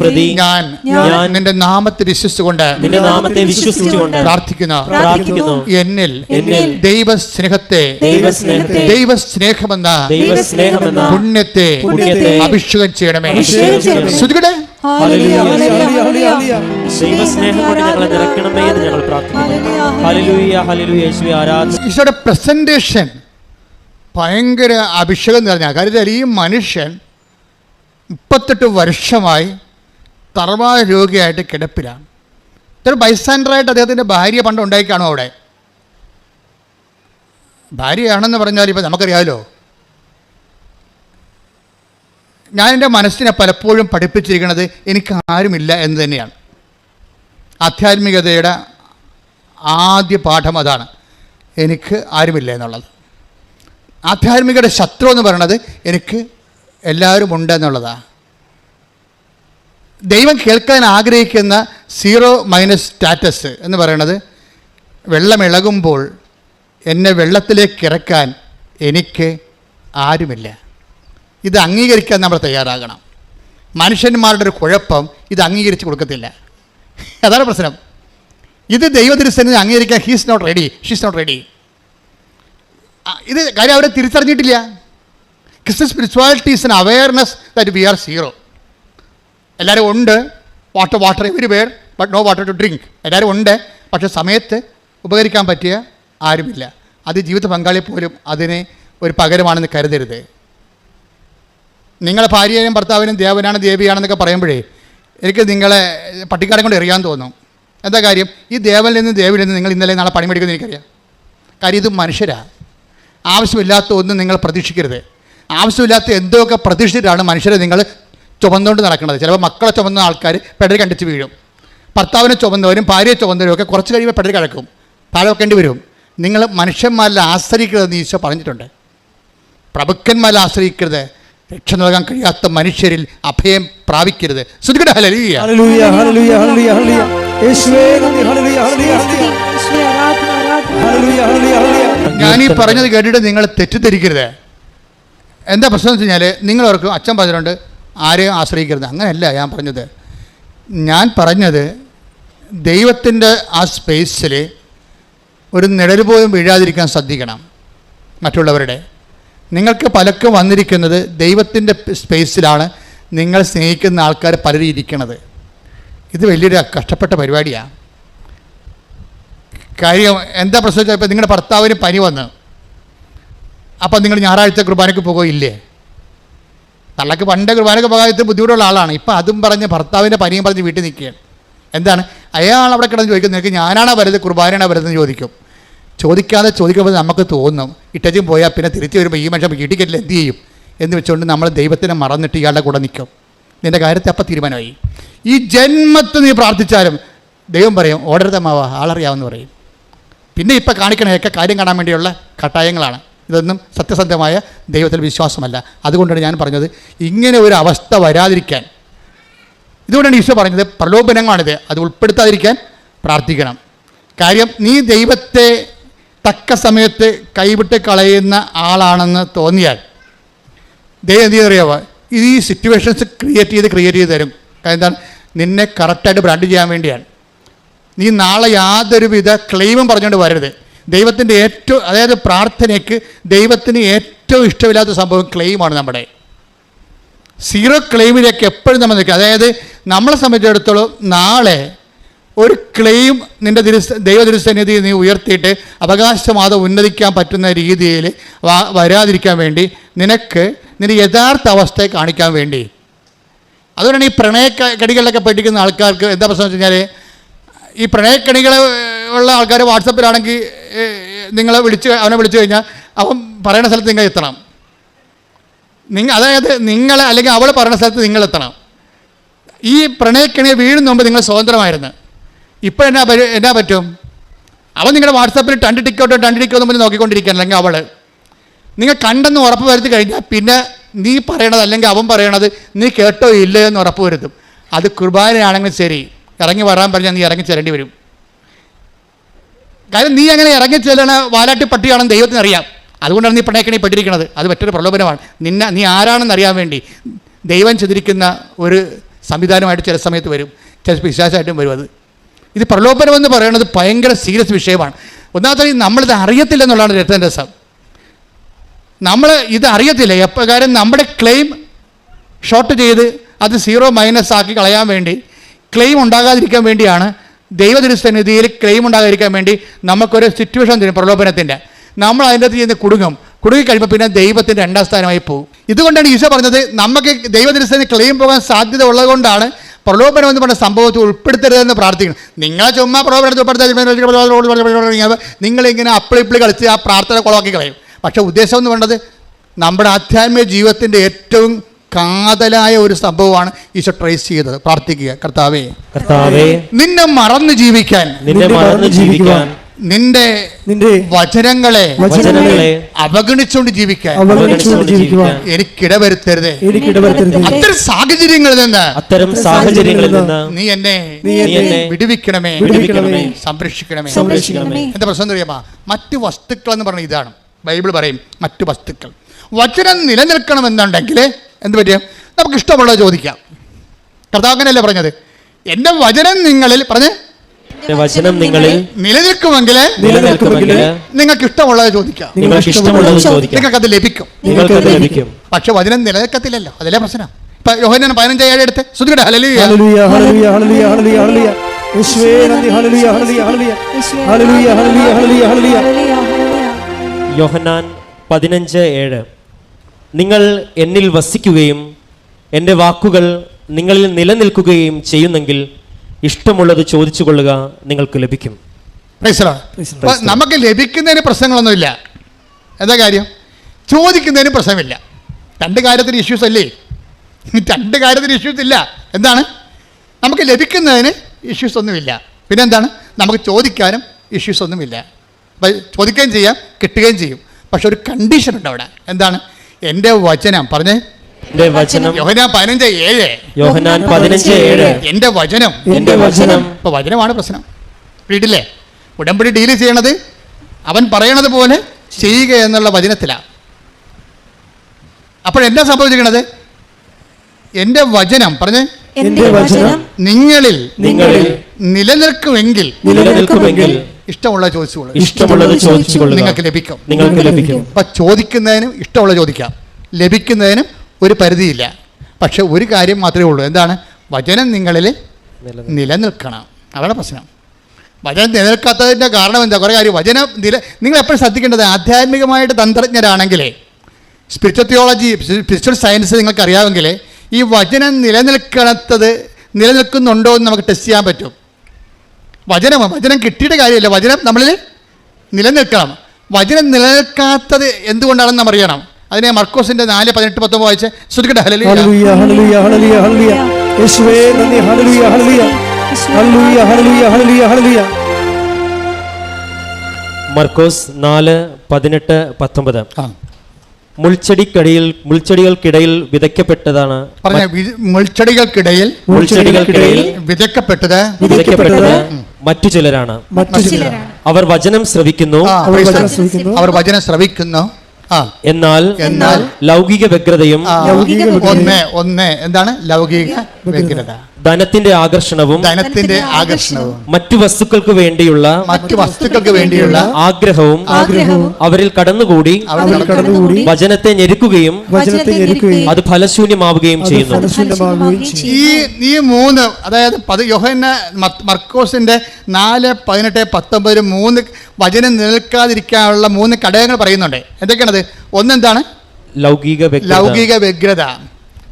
പ്രതി ഞാൻ നിന്റെ നാമത്തെ വിശ്വസിച്ചുകൊണ്ട് പ്രാർത്ഥിക്കുന്നു. എന്നിൽ ദൈവസ്നേഹത്തെ, ദൈവസ്നേഹമെന്ന പുണ്യത്തെ അഭിഷേകം ചെയ്യണമേ. ശ്രുതികടെ ഈശോയുടെ പ്രസന്റേഷൻ ഭയങ്കര അഭിഷേകം നിറഞ്ഞ കാര്യത്തിൽ. ഈ മനുഷ്യൻ 38 വർഷമായി തറവാ രോഗിയായിട്ട് കിടപ്പിലാണ്. ഇത്ര ബൈസ്റ്റാൻഡറായിട്ട് അദ്ദേഹത്തിൻ്റെ ഭാര്യ പണ്ട് ഉണ്ടായിക്കാണോ അവിടെ? ഭാര്യയാണെന്ന് പറഞ്ഞാൽ ഇപ്പം നമുക്കറിയാമല്ലോ. ഞാൻ എൻ്റെ മനസ്സിനെ പലപ്പോഴും പഠിപ്പിച്ചിരിക്കുന്നത് എനിക്ക് ആരുമില്ല എന്ന് തന്നെയാണ്. ആധ്യാത്മികതയുടെ ആദ്യ പാഠം അതാണ്, എനിക്ക് ആരുമില്ല എന്നുള്ളത്. ആധ്യാത്മികയുടെ ശത്രു എന്ന് പറയുന്നത് എനിക്ക് എല്ലാവരും ഉണ്ട് എന്നുള്ളതാണ്. ദൈവം കേൾക്കാൻ ആഗ്രഹിക്കുന്ന സീറോ മൈനസ് സ്റ്റാറ്റസ് എന്ന് പറയുന്നത്, വെള്ളമിളകുമ്പോൾ എന്നെ വെള്ളത്തിലേക്ക് ഇറക്കാൻ എനിക്ക് ആരുമില്ല. ഇത് അംഗീകരിക്കാൻ നമ്മൾ തയ്യാറാകണം. മനുഷ്യന്മാരുടെ ഒരു കുഴപ്പം ഇത് അംഗീകരിച്ച് കൊടുക്കത്തില്ല. അതാണ് പ്രശ്നം. ഇത് ദൈവതിരുസന്നിധി അംഗീകരിക്കാൻ he's not ready, she's not ready. ഇത് കാര്യം അവരെ തിരിച്ചറിഞ്ഞിട്ടില്ല. Christian spirituality is an awareness that we are zero. എല്ലാവരും ഉണ്ട്, water everywhere but no water to drink. എല്ലാവരും ഉണ്ട്, പക്ഷേ സമയത്ത് ഉപകരിക്കാൻ പറ്റിയ ആരുമില്ല. അത് ജീവിത പങ്കാളി പോലും അതിനെ ഒരു പകരമാണെന്ന് കരുതരുത്. നിങ്ങളെ ഭാര്യയും ഭർത്താവിനും ദേവനാണ് ദേവിയാണെന്നൊക്കെ പറയുമ്പോഴേ എനിക്ക് നിങ്ങളെ പട്ടിക്കാരെ കൊണ്ട് എറിയാൻ തോന്നും. എന്താ കാര്യം? ഈ ദേവനിൽ നിന്ന് ദേവിയിൽ നിന്ന് നിങ്ങൾ ഇന്നലെ നാളെ പണി മേടിക്കുന്നത് എനിക്കറിയാം. കാര്യം ഇത് മനുഷ്യരാണ്. ആവശ്യമില്ലാത്ത ഒന്നും നിങ്ങൾ പ്രതീക്ഷിക്കരുത്. ആവശ്യമില്ലാത്ത എന്തൊക്കെ പ്രതീക്ഷിച്ചിട്ടാണ് മനുഷ്യരെ നിങ്ങൾ ചുമന്നുകൊണ്ട് നടക്കുന്നത്. ചിലപ്പോൾ മക്കളെ ചുമന്ന ആൾക്കാർ പെടൽ കണ്ടിച്ച് വീഴും. ഭർത്താവിനെ ചുമന്നവരും ഭാര്യയെ ചുമന്നവരും ഒക്കെ കുറച്ച് കഴിയുമ്പോൾ പെടൽ കിടക്കും, താഴെ വെക്കേണ്ടി വരും. നിങ്ങൾ മനുഷ്യന്മാരിൽ ആശ്രയിക്കരുതെന്ന് ഈശോ പറഞ്ഞിട്ടുണ്ട്. പ്രഭുക്കന്മാരിൽ ആശ്രയിക്കരുത്, രക്ഷ നൽകാൻ കഴിയാത്ത മനുഷ്യരിൽ അഭയം പ്രാപിക്കരുത്. ശ്രദ്ധിക്കട്ടെ. ഹല്ലേലൂയ, ഹല്ലേലൂയ, ഹല്ലേലൂയ, ഹല്ലേലൂയ, ഹല്ലേലൂയ. യേശുവേ നന്ദി. ഹല്ലേലൂയ, ഹല്ലേലൂയ, ഹല്ലേലൂയ, ഹല്ലേലൂയ, ഹല്ലേലൂയ. ഞാൻ ഈ പറഞ്ഞത് കേട്ടിട്ട് നിങ്ങൾ തെറ്റിദ്ധരിക്കരുത്. എന്താ പ്രശ്നം എന്ന് വെച്ച് കഴിഞ്ഞാൽ നിങ്ങൾ ഓർക്കും അച്ഛൻ പറഞ്ഞിട്ടുണ്ട് ആരെയും ആശ്രയിക്കരുത്. അങ്ങനെയല്ല ഞാൻ പറഞ്ഞത്. ഞാൻ പറഞ്ഞത് ദൈവത്തിൻ്റെ ആ സ്പേസിൽ ഒരു നിഴൽ പോലും വീഴാതിരിക്കാൻ ശ്രദ്ധിക്കണം മറ്റുള്ളവരുടെ. നിങ്ങൾക്ക് പലർക്കും വന്നിരിക്കുന്നത് ദൈവത്തിൻ്റെ സ്പേസിലാണ് നിങ്ങൾ സ്നേഹിക്കുന്ന ആൾക്കാർ പലരും ഇരിക്കുന്നത്. ഇത് വലിയൊരു കഷ്ടപ്പെട്ട പരിപാടിയാണ്. കാര്യം എന്താ പ്രശ്നം വെച്ചാൽ, ഇപ്പോൾ നിങ്ങളുടെ ഭർത്താവിന് പനി വന്ന്, അപ്പം നിങ്ങൾ ഞായറാഴ്ച കുർബാനയ്ക്ക് പോകുകയില്ലേ? തള്ളക്ക് പണ്ട് കുർബാനയ്ക്ക് പോകാൻ ബുദ്ധിമുട്ടുള്ള ആളാണ്. ഇപ്പം അതും പറഞ്ഞ് ഭർത്താവിൻ്റെ പനിയും പറഞ്ഞ് വീട്ടിൽ നിൽക്കുകയാണ്. എന്താണ് അയാൾ അവിടെ കിടന്ന് ചോദിക്കുന്നത്? നിനക്ക് ഞാനാണോ വരുന്നത് കുർബാനയാണോ വരുന്നത് ചോദിക്കും. ചോദിക്കുമ്പോൾ നമുക്ക് തോന്നും ഇട്ടച്ചും പോയാൽ പിന്നെ തിരിച്ചു വരുമ്പോൾ ഈ മനുഷ്യൻ വീട്ടിൽ കയറ്റിൽ എന്ത് ചെയ്യും എന്ന് വെച്ചുകൊണ്ട് നമ്മൾ ദൈവത്തിനെ മറന്നിട്ട് ഇയാളുടെ കൂടെ നിൽക്കും. നിൻ്റെ കാര്യത്തെ അപ്പം തീരുമാനമായി. ഈ ജന്മത്ത് നീ പ്രാർത്ഥിച്ചാലും ദൈവം പറയും ഓടരുത് മാവ, ആളറിയാമെന്ന് പറയും. പിന്നെ ഇപ്പം കാണിക്കണയൊക്കെ കാര്യം കാണാൻ വേണ്ടിയുള്ള കട്ടായങ്ങളാണ്. ഇതൊന്നും സത്യസന്ധമായ ദൈവത്തിൽ വിശ്വാസമല്ല. അതുകൊണ്ടാണ് ഞാൻ പറഞ്ഞത് ഇങ്ങനെ ഒരു അവസ്ഥ വരാതിരിക്കാൻ. ഇതുകൊണ്ടാണ് ഈശോ പറഞ്ഞത് പ്രലോഭനങ്ങളാണിത്, അത് ഉൾപ്പെടുത്താതിരിക്കാൻ പ്രാർത്ഥിക്കണം. കാര്യം നീ ദൈവത്തെ തക്ക സമയത്ത് കൈവിട്ട് കളയുന്ന ആളാണെന്ന് തോന്നിയാൽ ദൈവം എന്ത് ചെയ്തറിയാവോ? ഈ സിറ്റുവേഷൻസ് ക്രിയേറ്റ് ചെയ്ത് തരും. കാരണം എന്താണ്? നിന്നെ കറക്റ്റായിട്ട് ബ്രാൻഡ് ചെയ്യാൻ വേണ്ടിയാണ്. നീ നാളെ യാതൊരുവിധ ക്ലെയിമും പറഞ്ഞുകൊണ്ട് വരരുത്. ദൈവത്തിൻ്റെ ഏറ്റവും, അതായത് പ്രാർത്ഥനയ്ക്ക് ദൈവത്തിന് ഏറ്റവും ഇഷ്ടമില്ലാത്ത സംഭവം ക്ലെയിമാണ്. നമ്മുടെ സീറോ ക്ലെയിമിലേക്ക് എപ്പോഴും നമ്മൾ നിൽക്കുക. അതായത് നമ്മളെ സംബന്ധിച്ചിടത്തോളം നാളെ ഒരു ക്ലെയിം നിൻ്റെ ദൈവതിരുസന്നിധി നീ ഉയർത്തിയിട്ട് അവകാശവാദം ഉന്നതിക്കാൻ പറ്റുന്ന രീതിയിൽ വരാതിരിക്കാൻ വേണ്ടി നിന്റെ യഥാർത്ഥ അവസ്ഥയെ കാണിക്കാൻ വേണ്ടി. അതുകൊണ്ടാണ് ഈ പ്രണയക്കണികളിലൊക്കെ പഠിക്കുന്ന ആൾക്കാർക്ക് എന്താ പ്രശ്നം വെച്ച് കഴിഞ്ഞാൽ, ഈ പ്രണയക്കണികൾ ഉള്ള ആൾക്കാർ വാട്സപ്പിലാണെങ്കിൽ അവനെ വിളിച്ചു കഴിഞ്ഞാൽ അവൻ പറയുന്ന സ്ഥലത്ത് നിങ്ങൾ എത്തണം. അതായത് നിങ്ങളെ അല്ലെങ്കിൽ അവൾ പറയുന്ന സ്ഥലത്ത് നിങ്ങൾ എത്തണം. ഈ പ്രണയക്കണിയെ വീഴുന്ന മുമ്പ് നിങ്ങൾ സ്വതന്ത്രമായിരുന്നു. ഇപ്പോൾ എന്നാ പറ്റും? അവൻ നിങ്ങളുടെ വാട്സാപ്പിൽ രണ്ട് ടിക്കോ മുന്നിൽ നോക്കിക്കൊണ്ടിരിക്കുകയാണ്. അല്ലെങ്കിൽ അവൾ നിങ്ങൾ കണ്ടെന്ന് ഉറപ്പ് വരുത്തി കഴിഞ്ഞാൽ പിന്നെ നീ പറയണത് അല്ലെങ്കിൽ അവൻ പറയണത് നീ കേട്ടോ ഇല്ലയോ എന്ന് ഉറപ്പ് വരുത്തും. അത് കുർബാനയാണെങ്കിൽ ശരി, ഇറങ്ങി വരാൻ പറഞ്ഞാൽ നീ ഇറങ്ങി ചെല്ലേണ്ടി വരും. കാര്യം നീ അങ്ങനെ ഇറങ്ങി ചെല്ലണ വാലാട്ടി പട്ടിയാണെന്ന് ദൈവത്തിന് അറിയാം. അതുകൊണ്ടാണ് നീ പ്രണയക്കണി പെട്ടിരിക്കുന്നത്. അത് മറ്റൊരു പ്രലോഭനമാണ്. നീ ആരാണെന്ന് അറിയാൻ വേണ്ടി ദൈവം ചെയ്തിരിക്കുന്ന ഒരു സംവിധാനമായിട്ട് ചില സമയത്ത് വരും, ചില പിശാചായിട്ടും വരും. ഇത് പ്രലോഭനമെന്ന് പറയുന്നത് ഭയങ്കര സീരിയസ് വിഷയമാണ്. ഒന്നാമത്തെ നമ്മളിത് അറിയത്തില്ല എന്നുള്ളതാണ് ഏറ്റവും രസം. നമ്മൾ ഇത് അറിയത്തില്ല എപ്രകാരം നമ്മുടെ ക്ലെയിം ഷോർട്ട് ചെയ്ത് അത് സീറോ മൈനസ് ആക്കി കളയാൻ വേണ്ടി, ക്ലെയിം ഉണ്ടാകാതിരിക്കാൻ വേണ്ടിയാണ് ദൈവതിരുസന്നിധിയിൽ ക്ലെയിം ഉണ്ടാകാതിരിക്കാൻ വേണ്ടി നമുക്കൊരു സിറ്റുവേഷൻ തരും പ്രലോഭനത്തിൻ്റെ. നമ്മൾ അതിൻ്റെ അകത്ത് ചെയ്യുന്ന കുടുങ്ങി കഴിയുമ്പോൾ പിന്നെ ദൈവത്തിൻ്റെ രണ്ടാം സ്ഥാനമായി പോകും. ഇതുകൊണ്ടാണ് ഈശോ പറഞ്ഞത് നമുക്ക് ദൈവതിരുസന്നിധി ക്ലെയിം പോകാൻ സാധ്യത ഉള്ളതുകൊണ്ടാണ് പ്രലോഭനം എന്ന് പറഞ്ഞ സംഭവത്തിൽ ഉൾപ്പെടുത്തരുതെന്ന് പ്രാർത്ഥിക്കണം. നിങ്ങളെ ചുമ്മാ പ്രലോഭനത്തിൽ ഉൾപ്പെടുത്താൻ നിങ്ങളിങ്ങനെ അപ്പിളിപ്പിളി കളിച്ച് ആ പ്രാർത്ഥന കുളമാക്കി കളയും. പക്ഷേ ഉദ്ദേശം എന്ന് പറയുന്നത് നമ്മുടെ ആധ്യാത്മിക ജീവിതത്തിൻ്റെ ഏറ്റവും കാതലായ ഒരു സംഭവമാണ് ഈശോ ട്രേസ് ചെയ്തത്. പ്രാർത്ഥിക്കുക, കർത്താവേ കർത്താവേ നിന്നെ മറന്ന് ജീവിക്കാൻ നിന്റെ വചനങ്ങളെ അവഗണിച്ചുകൊണ്ട് ജീവിക്കാൻ എനിക്കിടവരുത്തരുത്. അത്തരം സാഹചര്യങ്ങളിൽ നിന്ന് നീ എന്നെ വിടുവിക്കണമേ, സംരക്ഷിക്കണമേ. എന്താ പ്രശ്നം അറിയാമോ? മറ്റു വസ്തുക്കൾ എന്ന് പറഞ്ഞ ഇതാണ്. ബൈബിൾ പറയും മറ്റു വസ്തുക്കൾ. വചനം നിലനിൽക്കണമെന്നുണ്ടെങ്കിൽ എന്ത് പറ്റിയ നമുക്ക് ഇഷ്ടമുള്ളത് ചോദിക്കാം. കർത്താവ് അങ്ങനെയല്ലേ പറഞ്ഞത്? എന്റെ വചനം നിങ്ങളിൽ വചനം നിങ്ങളിൽ നിലനിൽക്കുമെങ്കിൽ നിങ്ങൾക്ക് ഇഷ്ടമുള്ളത് ചോദിക്കാം, നിങ്ങൾക്കത് ലഭിക്കും. പക്ഷെ വചനം നിലനിൽക്കത്തില്ലല്ലോ, അതല്ലേ പ്രശ്നം. ഇപ്പൊ യോഹന്നാൻ 15:7 എടുത്ത് ശ്രദ്ധിക്കട്ടെ. ഹല്ലേലൂയ ഹല്ലേലൂയ ഹല്ലേലൂയ ഹല്ലേലൂയ ഹല്ലേലൂയ യേശുവേ നന്ദി. ഹല്ലേലൂയ ഹല്ലേലൂയ ഹല്ലേലൂയ ഹല്ലേലൂയ ഹല്ലേലൂയ ഹല്ലേലൂയ ഹല്ലേലൂയ. യോഹന്നാൻ 15:7 നിങ്ങൾ എന്നിൽ വസിക്കുകയും എൻ്റെ വാക്കുകൾ നിങ്ങളിൽ നിലനിൽക്കുകയും ചെയ്യുന്നെങ്കിൽ ഇഷ്ടമുള്ളത് ചോദിച്ചു കൊള്ളുക, നിങ്ങൾക്ക് ലഭിക്കും. നമുക്ക് ലഭിക്കുന്നതിന് പ്രശ്നങ്ങളൊന്നുമില്ല. എന്താ കാര്യം? ചോദിക്കുന്നതിന് പ്രശ്നമില്ല. രണ്ട് കാര്യത്തിന് ഇഷ്യൂസ് അല്ലേ? രണ്ട് കാര്യത്തിന് ഇഷ്യൂസ് ഇല്ല. എന്താണ്? നമുക്ക് ലഭിക്കുന്നതിന് ഇഷ്യൂസ് ഒന്നുമില്ല. പിന്നെ എന്താണ്? നമുക്ക് ചോദിക്കാനും ഇഷ്യൂസ് ഒന്നുമില്ല. ചോദിക്കുകയും ചെയ്യാം, കിട്ടുകയും ചെയ്യും. പക്ഷെ ഒരു കണ്ടീഷൻ ഉണ്ട് അവിടെ. എന്താണ്? എൻ്റെ വചനം പറഞ്ഞേ. യോഹന്നാൻ 15:7 എൻ്റെ വചനം. ഇപ്പൊ വചനമാണ് പ്രശ്നം. വീട്ടിലെ ഉടമ്പടി ഡീൽ ചെയ്യണത് അവൻ പറയണത് പോലെ ചെയ്യുക എന്നുള്ള വചനത്തിലാണ്. അപ്പോഴെന്താ സംഭവിച്ചിരിക്കണത്? എൻ്റെ വചനം പറഞ്ഞേ നിങ്ങളിൽ നിലനിൽക്കുമെങ്കിൽ ഇഷ്ടമുള്ളത് ചോദിച്ചുകൊള്ളുക, നിങ്ങൾക്ക് ലഭിക്കും. അപ്പൊ ചോദിക്കുന്നതിനും ഇഷ്ടമുള്ള ചോദിക്കാം, ലഭിക്കുന്നതിനും ഒരു പരിധിയില്ല. പക്ഷെ ഒരു കാര്യം മാത്രമേ ഉള്ളൂ. എന്താണ്? വചനം നിങ്ങളിൽ നിലനിൽക്കണം. അതാണ് പ്രശ്നം. വചനം നിലനിൽക്കാത്തതിൻ്റെ കാരണം എന്താ? കുറേ കാര്യം. വചനം നിങ്ങൾ എപ്പോഴും ശ്രദ്ധിക്കേണ്ടത്, ആധ്യാത്മികമായിട്ട് തന്ത്രജ്ഞരാണെങ്കിലേ, സ്പിരിച്വൽ തിയോളജി, സ്പിരിച്വൽ സയൻസ് നിങ്ങൾക്ക് അറിയാമെങ്കിൽ ഈ വചനം നിലനിൽക്കുന്നുണ്ടോ എന്ന് നമുക്ക് ടെസ്റ്റ് ചെയ്യാൻ പറ്റും. വചനം കിട്ടിയിട്ട് കാര്യമില്ല, വചനം നമ്മളിൽ നിലനിൽക്കണം. വചനം നിലനിൽക്കാത്തത് എന്തുകൊണ്ടാണെന്ന് നാം അറിയണം. അതിനെ മർക്കോസിന്റെ 4:18-19 വായിച്ച് ശ്രദ്ധിക്കട്ടെ. ഹല്ലേലൂയ ഹല്ലേലൂയ ഹല്ലേലൂയ ഹല്ലേലൂയ യേശുവേ നന്ദി. ഹല്ലേലൂയ ഹല്ലേലൂയ ഹല്ലേലൂയ ഹല്ലേലൂയ ഹല്ലേലൂയ ഹല്ലേലൂയ. മർക്കോസ് 4:18-19 മുൾച്ചെടികൾക്കിടയിൽ വിതയ്ക്കപ്പെട്ടതാണ്. മുൾച്ചെടികൾക്കിടയിൽ വിതയ്ക്കപ്പെട്ടത് മറ്റു ചിലരാണ്. അവർ വചനം ശ്രവിക്കുന്നു. എന്നാൽ ലൗകിക വ്യഗ്രതയും എന്താണ് ലൗകിക വ്യഗ്രത? ധനത്തിന്റെ ആകർഷണവും മറ്റു വസ്തുക്കൾക്ക് വേണ്ടിയുള്ള ആഗ്രഹവും അവരിൽ കടന്നുകൂടി വചനത്തെ ഞെരുക്കുകയും അത് ഫലശൂന്യമാവുകയും ചെയ്യുന്നു. ഈ മൂന്ന്, അതായത് യോഹന്നാൻ മർക്കോസിന്റെ 4:18-19 3 വചനം നിൽക്കാതിരിക്കാനുള്ള 3 ഘടകങ്ങൾ പറയുന്നുണ്ട്. എന്തൊക്കെയാണത്? ഒന്നെന്താണ്? ലൗകിക വ്യഗ്രത,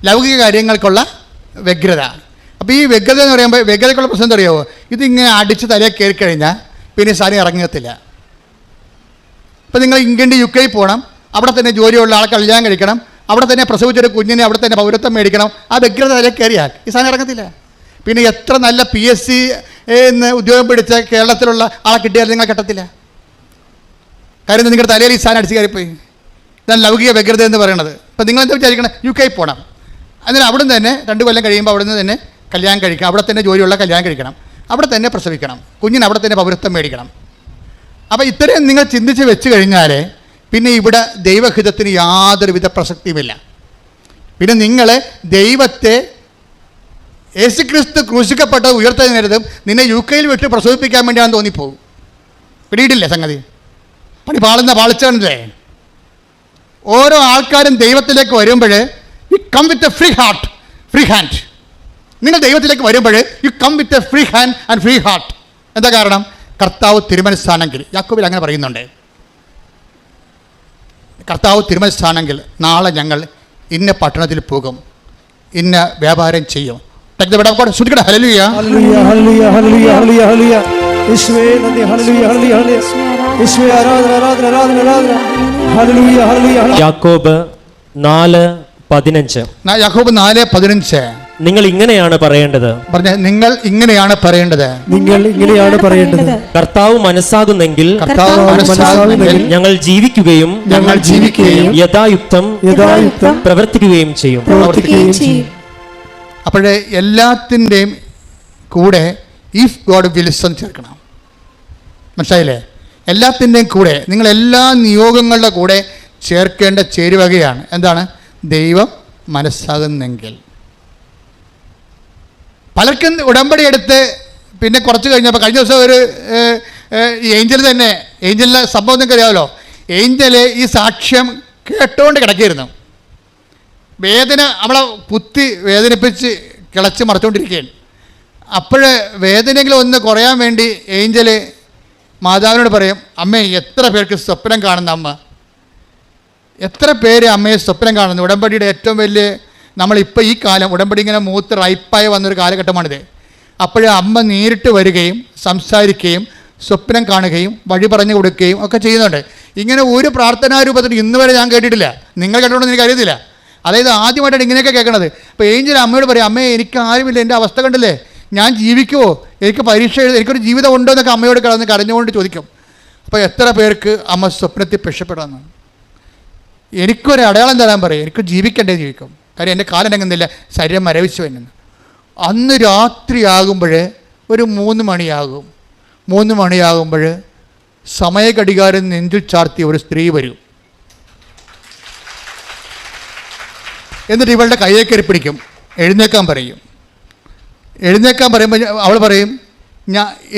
ലൗകിക കാര്യങ്ങൾക്കുള്ള വ്യഗ്രത. അപ്പോൾ ഈ വ്യഗ്രത എന്ന് പറയുമ്പോൾ വ്യഗ്രതയ്ക്കുള്ള പ്രശ്നം എന്താ അറിയാമോ? ഇതിങ്ങനെ അടിച്ച് തലയിൽ കയറി കഴിഞ്ഞാൽ പിന്നെ സാധനം ഇറങ്ങത്തില്ല. ഇപ്പം നിങ്ങൾ ഇംഗ്ലണ്ട് UK പോകണം, അവിടെ തന്നെ ജോലിയുള്ള ആളെ കല്യാണം കഴിക്കണം, അവിടെ തന്നെ പ്രസവിച്ചൊരു കുഞ്ഞിനെ അവിടെ തന്നെ പൗരത്വം മേടിക്കണം. ആ വ്യഗ്രത തലയിൽ കയറിയാൽ ഈ സാധനം ഇറങ്ങത്തില്ല. പിന്നെ എത്ര നല്ല PSC ഉദ്യോഗം പിടിച്ച കേരളത്തിലുള്ള ആളെ കിട്ടിയാലും നിങ്ങൾ കെട്ടത്തില്ല. കാര്യം നിങ്ങളുടെ തലയിൽ ഈ സാധനം അടിച്ച് കയറിപ്പോയി. ഇതാണ് ലൗകിക വ്യഗ്രത എന്ന് പറയുന്നത്. ഇപ്പം നിങ്ങൾ എന്താ വിചാരിക്കണം? UK പോകണം, അതിന് അവിടെ നിന്ന് തന്നെ 2 കൊല്ലം കഴിയുമ്പോൾ അവിടെ നിന്ന് തന്നെ കല്യാണം കഴിക്കണം, അവിടെ തന്നെ ജോലിയുള്ള കല്യാണം കഴിക്കണം, അവിടെ തന്നെ പ്രസവിക്കണം, കുഞ്ഞിന് അവിടെ തന്നെ പൗരത്വം മേടിക്കണം. അപ്പോൾ ഇത്രയും നിങ്ങൾ ചിന്തിച്ച് വെച്ച് കഴിഞ്ഞാൽ പിന്നെ ഇവിടെ ദൈവഹിതത്തിന് യാതൊരുവിധ പ്രസക്തിയുമില്ല. പിന്നെ നിങ്ങൾ ദൈവത്തെ യേശുക്രിസ്തു ക്രൂശിക്കപ്പെട്ടത് ഉയർത്തുന്നതും നിന്നെ UK വിട്ട് പ്രസവിപ്പിക്കാൻ വേണ്ടിയാണെന്ന് തോന്നിപ്പോകും. പിടിയിട്ടില്ലേ സംഗതി? പണി പാളിച്ചേ. ഓരോ ആൾക്കാരും ദൈവത്തിലേക്ക് വരുമ്പോൾ you come with a free hand. നിങ്ങൾ ദൈവത്തിലേക്ക് വരുമ്പോൾ you come with a free hand and free heart. എന്താ കാരണം? കർത്താവ് തിരുമനസ്സാണെങ്കിൽ, യാക്കോബിൽ അങ്ങനെ പറയുന്നുണ്ട്, കർത്താവ് തിരുമനസ്സാണെങ്കിൽ നാളെ ഞങ്ങൾ ഇന്ന പട്ടണത്തിൽ പോകും, ഇന്ന വ്യാപാരം ചെയ്യും. ശ്രദ്ധിക്കട്ടെ. ഹല്ലേലൂയ ഹല്ലേലൂയ ഹല്ലേലൂയ ഹല്ലേലൂയ ഹല്ലേലൂയ യേശുവേ നന്ദി. ഹല്ലേലൂയ ഹല്ലേലൂയ ഹല്ലേലൂയ യേശുവേ ആരാധന ആരാധന ആരാധന ആരാധന. Hallelujah hallelujah. യാക്കോബ് 4:15 യാക്കോബ് 4:15 നിങ്ങൾ ഇങ്ങനെയാണ് പറയേണ്ടത്. പറഞ്ഞ നിങ്ങൾ ഇങ്ങനെയാണ് പറയേണ്ടത്. നിങ്ങൾ ഇങ്ങനെയാണ് പറയേണ്ടത്. കർത്താവ് മനസ്സാകുന്നെങ്കിൽ ഞങ്ങൾ ജീവിക്കുകയും യഥായുക്തം പ്രവർത്തിക്കുകയും ചെയ്യും. അപ്പോഴേ എല്ലാത്തിൻ്റെയും കൂടെ ഇഫ് ഗോഡ് വിൽസ് എന്ന് ചേർക്കണം. മനസ്സിലായില്ലേ? എല്ലാത്തിൻ്റെയും കൂടെ, നിങ്ങൾ എല്ലാ നിയോഗങ്ങളുടെ കൂടെ ചേർക്കേണ്ട ചേരുവകയാണ് എന്താണ്? ദൈവം മനസ്സാകുന്നെങ്കിൽ. പലർക്കും ഉടമ്പടി എടുത്ത് പിന്നെ കുറച്ച് കഴിഞ്ഞപ്പോൾ, കഴിഞ്ഞ ദിവസം ഒരു ഏഞ്ചൽ തന്നെ, ഏഞ്ചലിൻ്റെ സംഭവം നിങ്ങൾക്ക് അറിയാമല്ലോ. ഏഞ്ചൽ ഈ സാക്ഷ്യം കേട്ടുകൊണ്ട് കിടക്കുകയായിരുന്നു. വേദന അവളെ കുത്തി വേദനിപ്പിച്ച് കിളച്ച് മറച്ചുകൊണ്ടിരിക്കുകയാണ്. അപ്പോൾ വേദനയെങ്കിലും ഒന്ന് കുറയാൻ വേണ്ടി ഏഞ്ചൽ മാതാവിനോട് പറയും, അമ്മേ എത്ര പേർക്ക് സ്വപ്നം കാണുന്ന അമ്മ, എത്ര പേര് അമ്മയെ സ്വപ്നം കാണുന്നു. ഉടമ്പടിയുടെ ഏറ്റവും വലിയ, നമ്മളിപ്പോൾ ഈ കാലം ഉടമ്പടി ഇങ്ങനെ മൂത്ത് റൈപ്പായി വന്നൊരു കാലഘട്ടമാണിത്. അപ്പോഴേ അമ്മ നേരിട്ട് വരികയും സംസാരിക്കുകയും സ്വപ്നം കാണുകയും വഴി പറഞ്ഞു കൊടുക്കുകയും ഒക്കെ ചെയ്യുന്നുണ്ട്. ഇങ്ങനെ ഒരു പ്രാർത്ഥനാ രൂപത്തിൽ ഇന്ന് വരെ ഞാൻ കേട്ടിട്ടില്ല. നിങ്ങൾ കേട്ടോണ്ടെന്ന് എനിക്ക് അറിയത്തില്ല. അതായത് ആദ്യമായിട്ടാണ് ഇങ്ങനെയൊക്കെ കേൾക്കണത്. അപ്പോൾ ഏഞ്ചൽ അമ്മയോട് പറയും, അമ്മേ എനിക്ക് ആരുമില്ല, എൻ്റെ അവസ്ഥ കണ്ടില്ലേ, ഞാൻ ജീവിക്കുമോ, എനിക്ക് പരീക്ഷ എഴുതി, എനിക്കൊരു ജീവിതം ഉണ്ടോ എന്നൊക്കെ അമ്മയോട് കിടന്ന് കരഞ്ഞുകൊണ്ട് ചോദിക്കും. അപ്പോൾ എത്ര പേർക്ക് അമ്മ സ്വപ്നത്തിൽ രക്ഷപ്പെടാമെന്ന്. എനിക്കൊരു അടയാളം തരാൻ പറയും, എനിക്ക് ജീവിക്കണ്ടേ, ജീവിക്കും. കാര്യം എൻ്റെ കാലം അനങ്ങുന്നില്ല, ശരീരം മരവിച്ചു എന്നു. അന്ന് രാത്രിയാകുമ്പോൾ ഒരു 3 മണിയാകും. 3 മണിയാകുമ്പോൾ സമയഘടികാരം നെഞ്ചിൽ ചാർത്തി ഒരു സ്ത്രീ വരും. എന്നിട്ട് ഇവളുടെ കയ്യെ കയറി പിടിക്കും, എഴുന്നേക്കാൻ പറയും. എഴുന്നേക്കാൻ പറയുമ്പോൾ അവൾ പറയും,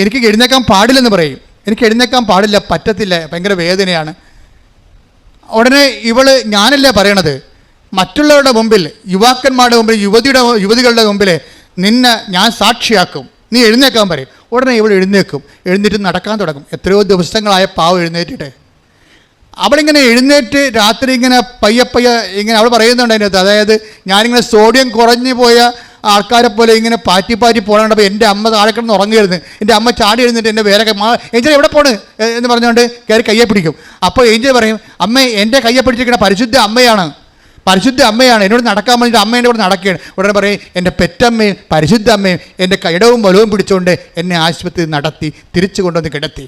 എനിക്ക് എഴുന്നേക്കാൻ പാടില്ലെന്ന് പറയും. എനിക്ക് എഴുന്നേക്കാൻ പാടില്ല, പറ്റത്തില്ല, ഭയങ്കര വേദനയാണ്. ഉടനെ ഞാനല്ലേ പറയണത്, മറ്റുള്ളവരുടെ മുമ്പിൽ, യുവാക്കന്മാരുടെ മുമ്പിൽ, യുവതികളുടെ മുമ്പിൽ നിന്നെ ഞാൻ സാക്ഷിയാക്കും, നീ എഴുന്നേക്കാൻ പറയും. ഉടനെ ഇവൾ എഴുന്നേക്കും. എഴുന്നേറ്റ് നടക്കാൻ തുടങ്ങും. എത്രയോ ദിവസങ്ങളായ പാവം എഴുന്നേറ്റിട്ട്. അവളിങ്ങനെ എഴുന്നേറ്റ് രാത്രി ഇങ്ങനെ പയ്യെ ഇങ്ങനെ അവൾ പറയുന്നുണ്ട് അതിനകത്ത്, അതായത് ഞാനിങ്ങനെ സോഡിയം കുറഞ്ഞു പോയ ആൾക്കാരെ പോലെ ഇങ്ങനെ പാറ്റി പോകണപ്പോൾ എൻ്റെ അമ്മ താഴെ കിടന്ന് ഉറങ്ങിയിരുന്നു. എൻ്റെ അമ്മ ചാടി എഴുന്നിട്ട് എൻ്റെ വേറെ ഏഞ്ചൽ എവിടെ പോണ് എന്ന് പറഞ്ഞുകൊണ്ട് കയറി കയ്യെ പിടിക്കും. അപ്പോൾ ഏഞ്ചൽ പറയും, അമ്മ എൻ്റെ കയ്യെ പിടിച്ചിരിക്കുന്ന പരിശുദ്ധ അമ്മയാണ്, എന്നോട് നടക്കാൻ വേണ്ടിയിട്ട് അമ്മ എൻ്റെ കൂടെ നടക്കുകയാണ്. ഉടനെ പറയും, എൻ്റെ പെറ്റമ്മയും പരിശുദ്ധ അമ്മയും എൻ്റെ ഇടവും വലവും പിടിച്ചുകൊണ്ട് എന്നെ ആശുപത്രിയിൽ നടത്തി തിരിച്ചു കൊണ്ടുവന്ന് കിടത്തി.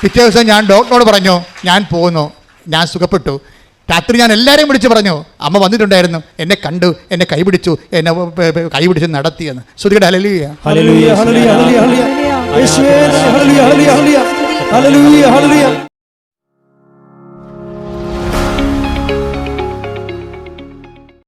പിറ്റേ ദിവസം ഞാൻ ഡോക്ടറോട് പറഞ്ഞു, ഞാൻ പോകുന്നു, ഞാൻ സുഖപ്പെട്ടു. രാത്രി ഞാൻ എല്ലാവരെയും വിളിച്ച് പറഞ്ഞു, അമ്മ വന്നിട്ടുണ്ടായിരുന്നു, എന്നെ കണ്ടു, എന്നെ കൈപിടിച്ചു, എന്നെ കൈപിടിച്ച് നടത്തിയെന്ന്. ശ്രുതിയുടെ ഹല്ലേലൂയ, ഹല്ലേലൂയ, ഹല്ലേലൂയ, ഹല്ലേലൂയ, യേശുവേ, ഹല്ലേലൂയ, ഹല്ലേലൂയ, ഹല്ലേലൂയ, ഹല്ലേലൂയ.